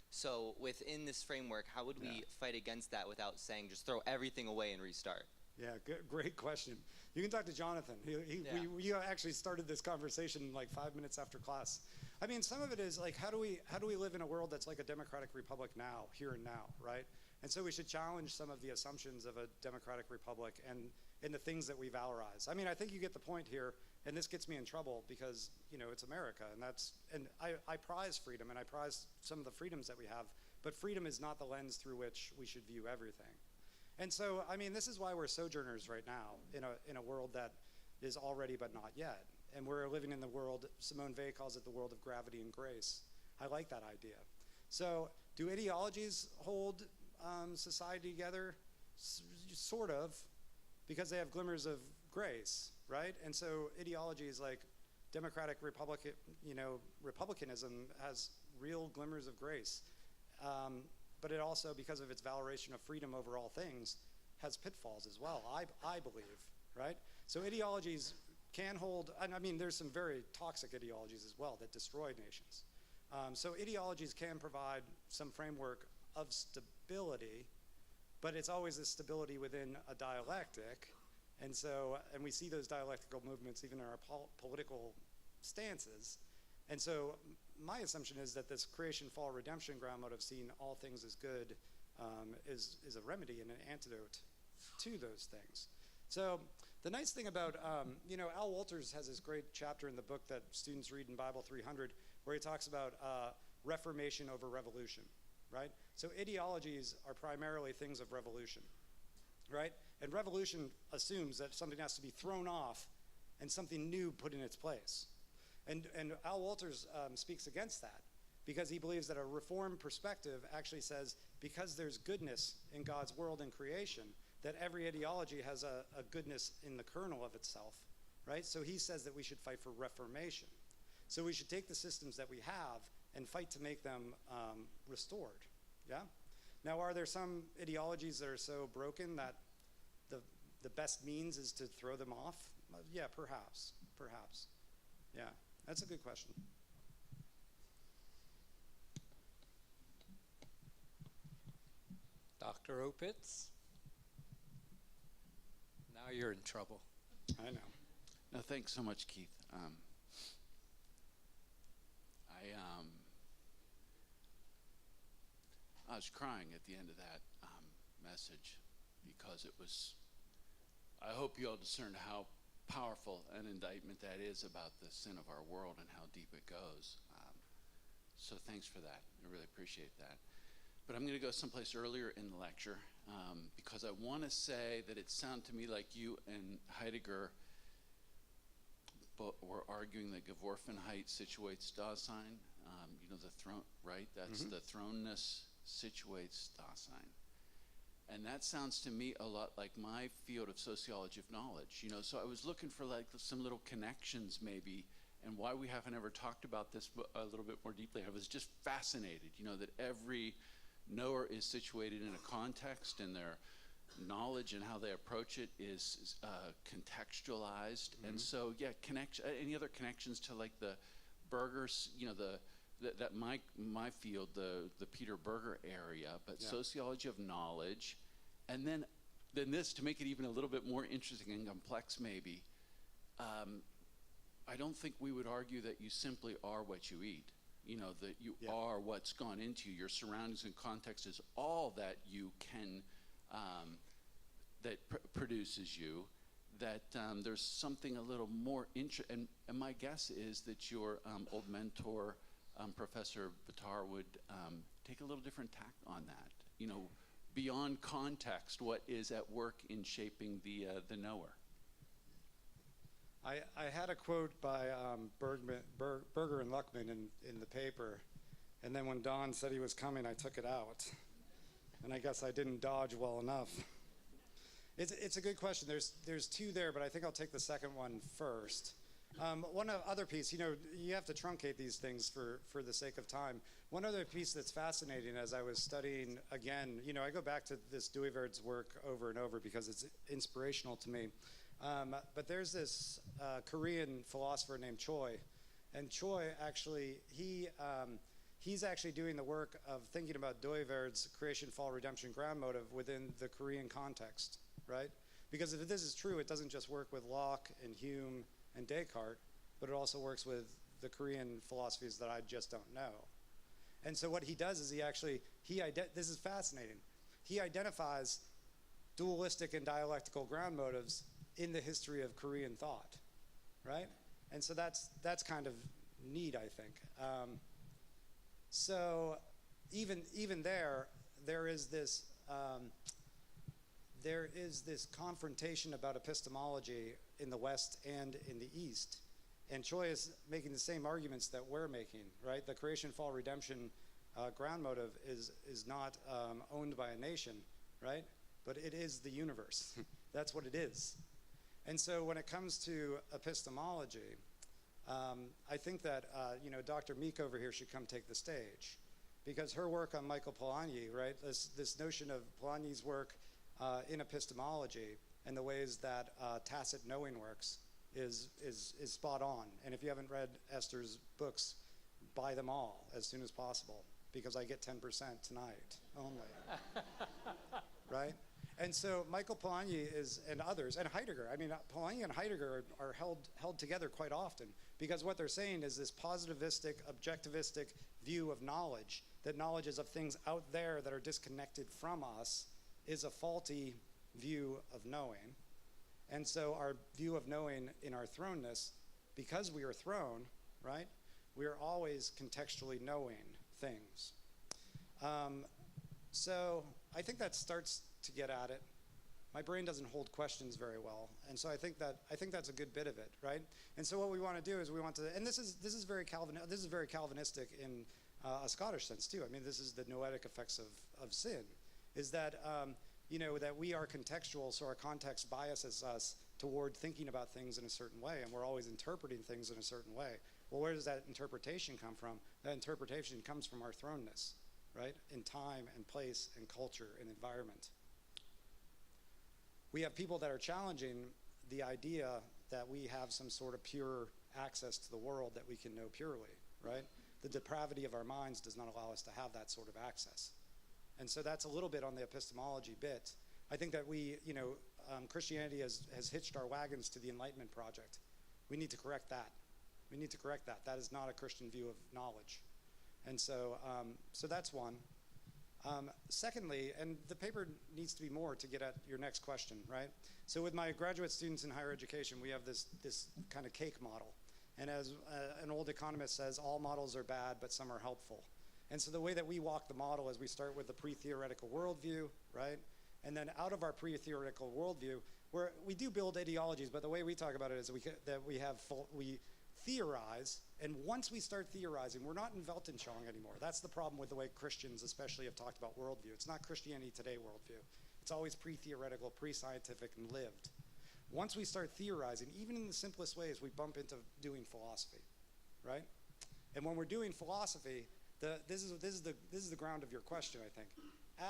So within this framework, how would we fight against that without saying just throw everything away and restart? Yeah, Great question. You can talk to Jonathan. We actually started this conversation like 5 minutes after class. I mean, some of it is like, how do we live in a world that's like a democratic republic now, here and now, right? And so we should challenge some of the assumptions of a democratic republic and the things that we valorize. I mean, I think you get the point here, and this gets me in trouble because, it's America, and I prize freedom, and I prize some of the freedoms that we have, but freedom is not the lens through which we should view everything. And so, I mean, this is why we're sojourners right now in a world that is already but not yet. and we're living in the world, Simone Weil calls it the world of gravity and grace. I like that idea. So do ideologies hold society together? Sort of, because they have glimmers of grace, right? And so ideologies like democratic republicanism has real glimmers of grace. But it also, because of its valorization of freedom over all things, has pitfalls as well, I believe, right? So ideologies can hold, and I mean, there's some very toxic ideologies as well that destroy nations. So ideologies can provide some framework of stability, but it's always the stability within a dialectic. And so, and we see those dialectical movements even in our political stances. And so my assumption is that this creation, fall, redemption ground mode of seeing all things as good is a remedy and an antidote to those things. So the nice thing about, Al Wolters has this great chapter in the book that students read in Bible 300 where he talks about reformation over revolution, right? So ideologies are primarily things of revolution, right? And revolution assumes that something has to be thrown off and something new put in its place. And Al Wolters speaks against that because he believes that a reformed perspective actually says because there's goodness in God's world and creation, that every ideology has a goodness in the kernel of itself, right? So he says that we should fight for reformation. So we should take the systems that we have and fight to make them restored, yeah? Now, are there some ideologies that are so broken that the best means is to throw them off? Yeah, perhaps. Yeah, that's a good question. Dr. Opitz? Now you're in trouble. I know. No, thanks so much, Keith. I was crying at the end of that message because it was, I hope you all discerned how powerful an indictment that is about the sin of our world and how deep it goes. So thanks for that. I really appreciate that. But I'm going to go someplace earlier in the lecture because I want to say that it sounded to me like you and Heidegger were arguing that Geworfenheit situates Dasein. The throne, right? That's the thrownness situates Dasein. And that sounds to me a lot like my field of sociology of knowledge. So I was looking for like some little connections maybe and why we haven't ever talked about this a little bit more deeply. I was just fascinated, that every knower is situated in a context and their knowledge and how they approach it is contextualized. And so, yeah, any other connections to like the Berger's, that my field, the Peter Berger area, but yeah. Sociology of knowledge, and then this to make it even a little bit more interesting and complex maybe. I don't think we would argue that you simply are what you eat. That you yeah. are what's gone into you. Your surroundings and context is all that you can, that produces you. That there's something a little more and my guess is that your old mentor, Professor BITAR, would take a little different tack on that. Beyond context, what is at work in shaping the knower. I had a quote by Berger and Luckman in the paper, and then when Don said he was coming, I took it out. And I guess I didn't dodge well enough. It's a good question. There's two there, but I think I'll take the second one first. One other piece, you have to truncate these things for the sake of time. One other piece that's fascinating as I was studying, again, I go back to this Duyverd's work over and over because it's inspirational to me. But there's this Korean philosopher named Choi, and Choi actually, he's actually doing the work of thinking about Duyverd's creation, fall, redemption, ground motive within the Korean context, right? Because if this is true, it doesn't just work with Locke and Hume and Descartes, but it also works with the Korean philosophies that I just don't know. And so what he does is this is fascinating. He identifies dualistic and dialectical ground motives in the history of Korean thought, right? And so that's kind of neat, I think. So even there is this confrontation about epistemology in the West and in the East, And Choi is making the same arguments that we're making, right? The creation, fall, redemption ground motive is not owned by a nation, right? But it is the universe. That's what it is. And so when it comes to epistemology, I think that Dr. Meek over here should come take the stage, because her work on Michael Polanyi, right? This notion of Polanyi's work in epistemology and the ways that tacit knowing works is spot on. And if you haven't read Esther's books, buy them all as soon as possible, because I get 10% tonight only, right? And so Michael Polanyi and others, and Heidegger, I mean, Polanyi and Heidegger are held together quite often, because what they're saying is this positivistic, objectivistic view of knowledge, that knowledge is of things out there that are disconnected from us, is a faulty view of knowing. And so our view of knowing in our thrownness, because we are thrown, right, we are always contextually knowing things. So I think that starts to get at it. My brain doesn't hold questions very well, and so I think that's a good bit of it, right? And so what we want to do is we want to, and this is very Calvinistic in a Scottish sense too. I mean, this is the noetic effects of sin, is that that we are contextual, so our context biases us toward thinking about things in a certain way, and we're always interpreting things in a certain way. Well, where does that interpretation come from? That interpretation comes from our thrownness, right? In time and place and culture and environment. We have people that are challenging the idea that we have some sort of pure access to the world that we can know purely, right? The depravity of our minds does not allow us to have that sort of access. And so that's a little bit on the epistemology bit. I think that Christianity has hitched our wagons to the Enlightenment project. We need to correct that. We need to correct that. That is not a Christian view of knowledge. And so that's one. Secondly, and the paper needs to be more to get at your next question, right? So with my graduate students in higher education, we have this kind of cake model. And as an old economist says, all models are bad, but some are helpful. And so the way that we walk the model is we start with the pre-theoretical worldview, right? And then out of our pre-theoretical worldview, we do build ideologies, but the way we talk about it is we theorize, and once we start theorizing, we're not in Weltanschauung anymore. That's the problem with the way Christians especially have talked about worldview. It's not Christianity Today worldview. It's always pre-theoretical, pre-scientific, and lived. Once we start theorizing, even in the simplest ways, we bump into doing philosophy, right? And when we're doing philosophy, this is the ground of your question, I think.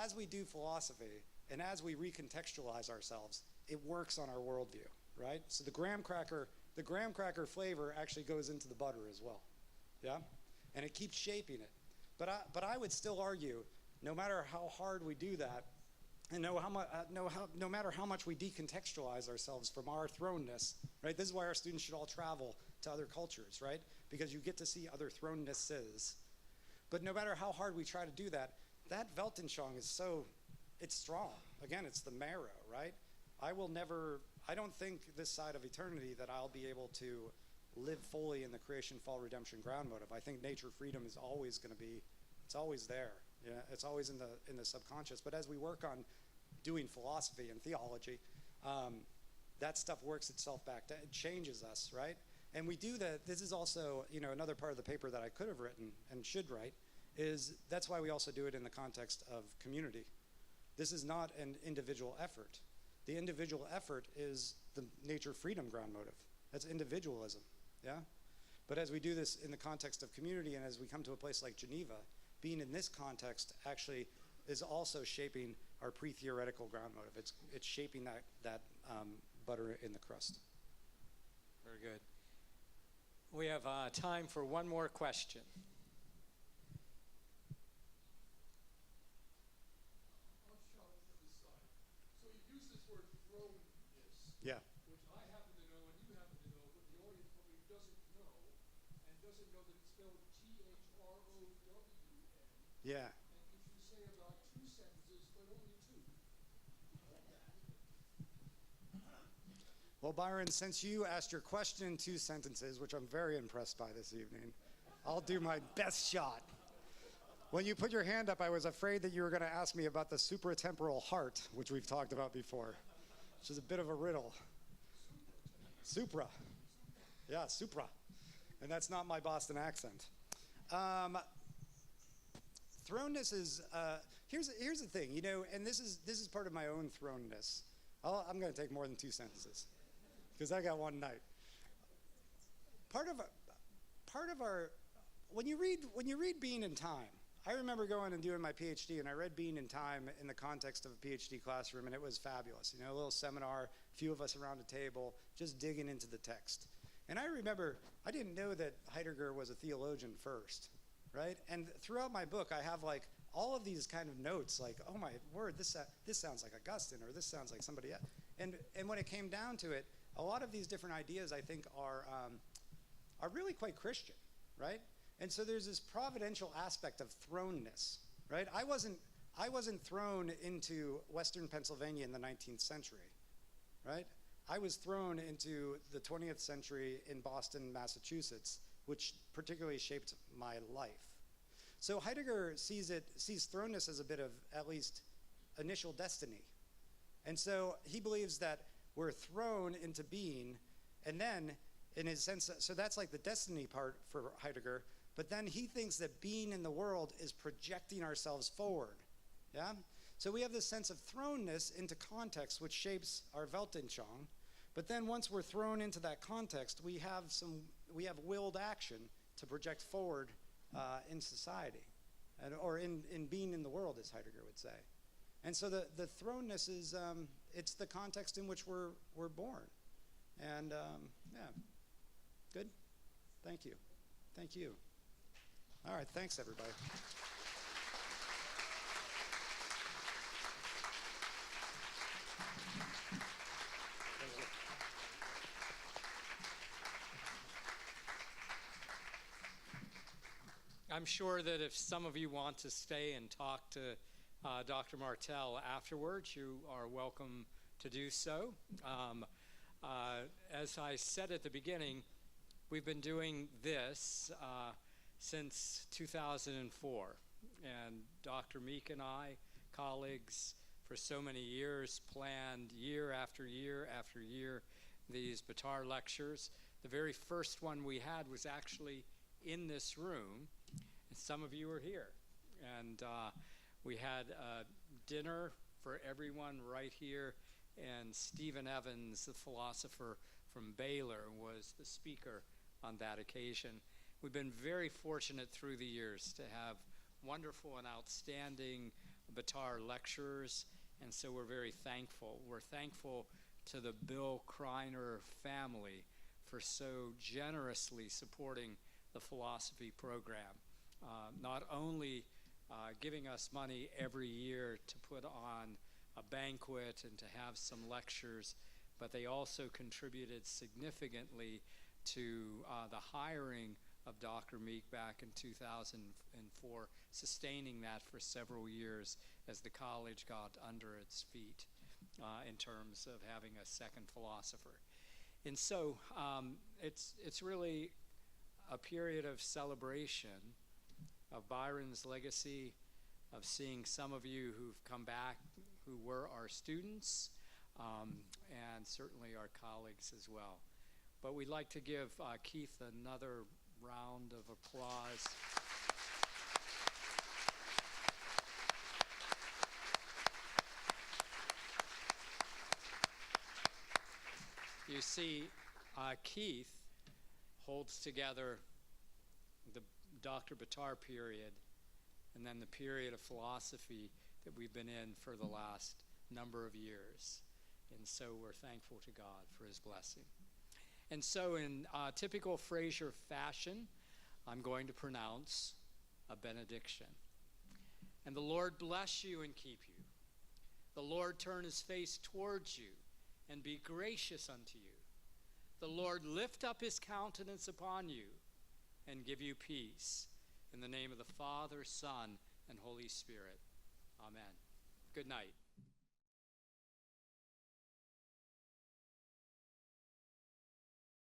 As we do philosophy, and as we recontextualize ourselves, it works on our worldview, right? So the graham cracker flavor actually goes into the butter as well, yeah? And it keeps shaping it. But I would still argue, no matter how hard we do that, and no matter how much we decontextualize ourselves from our thrownness, right? This is why our students should all travel to other cultures, right? Because you get to see other thrownnesses. But no matter how hard we try to do that, that Weltanschauung is it's strong. Again, it's the marrow, right? I don't think this side of eternity that I'll be able to live fully in the creation, fall, redemption ground motive. I think nature freedom is always going to be, it's always there. Yeah, it's always in the subconscious. But as we work on doing philosophy and theology, that stuff works itself back. It changes us, right? And we do that. This is also, another part of the paper that I could have written and should write is that's why we also do it in the context of community. This is not an individual effort. The individual effort is the nature freedom ground motive. That's individualism, yeah? But as we do this in the context of community and as we come to a place like Geneva, being in this context actually is also shaping our pre-theoretical ground motive. It's shaping that butter in the crust. Very good. We have time for one more question. Yeah. Which I happen to know and you happen to know, but the audience probably doesn't know, and doesn't know that it's spelled Thrown. Yeah. And if you say about 2 sentences, but only 2. Well, Byron, since you asked your question in 2 sentences, which I'm very impressed by this evening, I'll do my best shot. When you put your hand up, I was afraid that you were going to ask me about the supratemporal heart, which we've talked about before, which is a bit of a riddle. Supra. Yeah, supra. And that's not my Boston accent. Thrownness is, here's the thing, you know, and this is part of my own thrownness. I'm going to take more than 2 sentences, because I got one night. Part of our, when you read Being in Time, I remember going and doing my PhD, and I read Being in Time in the context of a PhD classroom, and it was fabulous. You know, a little seminar, a few of us around a table, just digging into the text. And I remember, I didn't know that Heidegger was a theologian first, right? And throughout my book, I have like all of these kind of notes, like, oh my word, this sounds like Augustine, or this sounds like somebody else. And when it came down to it, a lot of these different ideas, I think, are really quite Christian, right? And so there's this providential aspect of thrownness, right? I wasn't thrown into Western Pennsylvania in the 19th century, right? I was thrown into the 20th century in Boston, Massachusetts, which particularly shaped my life. So Heidegger sees thrownness as a bit of, at least, initial destiny. And so he believes that we're thrown into being, and then, in his sense, so that's like the destiny part for Heidegger, but then he thinks that being in the world is projecting ourselves forward, yeah? So we have this sense of thrownness into context, which shapes our Weltanschauung, but then once we're thrown into that context, we have willed action to project forward in society, or in being in the world, as Heidegger would say. And so the thrownness is, it's the context in which we're born. And yeah, good? Thank you. Thank you. All right, thanks everybody. I'm sure that if some of you want to stay and talk to Dr. Martel afterwards, you are welcome to do so. As I said at the beginning, we've been doing this since 2004. And Dr. Meek and I, colleagues for so many years, planned year after year after year these BITAR lectures. The very first one we had was actually in this room, and some of you were here. And we had a dinner for everyone right here, and Stephen Evans, the philosopher from Baylor, was the speaker on that occasion. We've been very fortunate through the years to have wonderful and outstanding BITAR lecturers, and so we're very thankful. We're thankful to the Bill Kreiner family for so generously supporting the philosophy program. Not only giving us money every year to put on a banquet and to have some lectures, but they also contributed significantly to the hiring of Dr. Meek back in 2004, sustaining that for several years as the college got under its feet in terms of having a second philosopher. And so it's really a period of celebration of Byron's legacy, of seeing some of you who've come back who were our students, and certainly our colleagues as well. But we'd like to give Keith another round of applause. You see, Keith holds together the Dr. BITAR period and then the period of philosophy that we've been in for the last number of years. And so we're thankful to God for his blessing. And so in typical Fraser fashion, I'm going to pronounce a benediction. And the Lord bless you and keep you. The Lord turn his face towards you and be gracious unto you. The Lord lift up his countenance upon you and give you peace. In the name of the Father, Son, and Holy Spirit. Amen. Good night.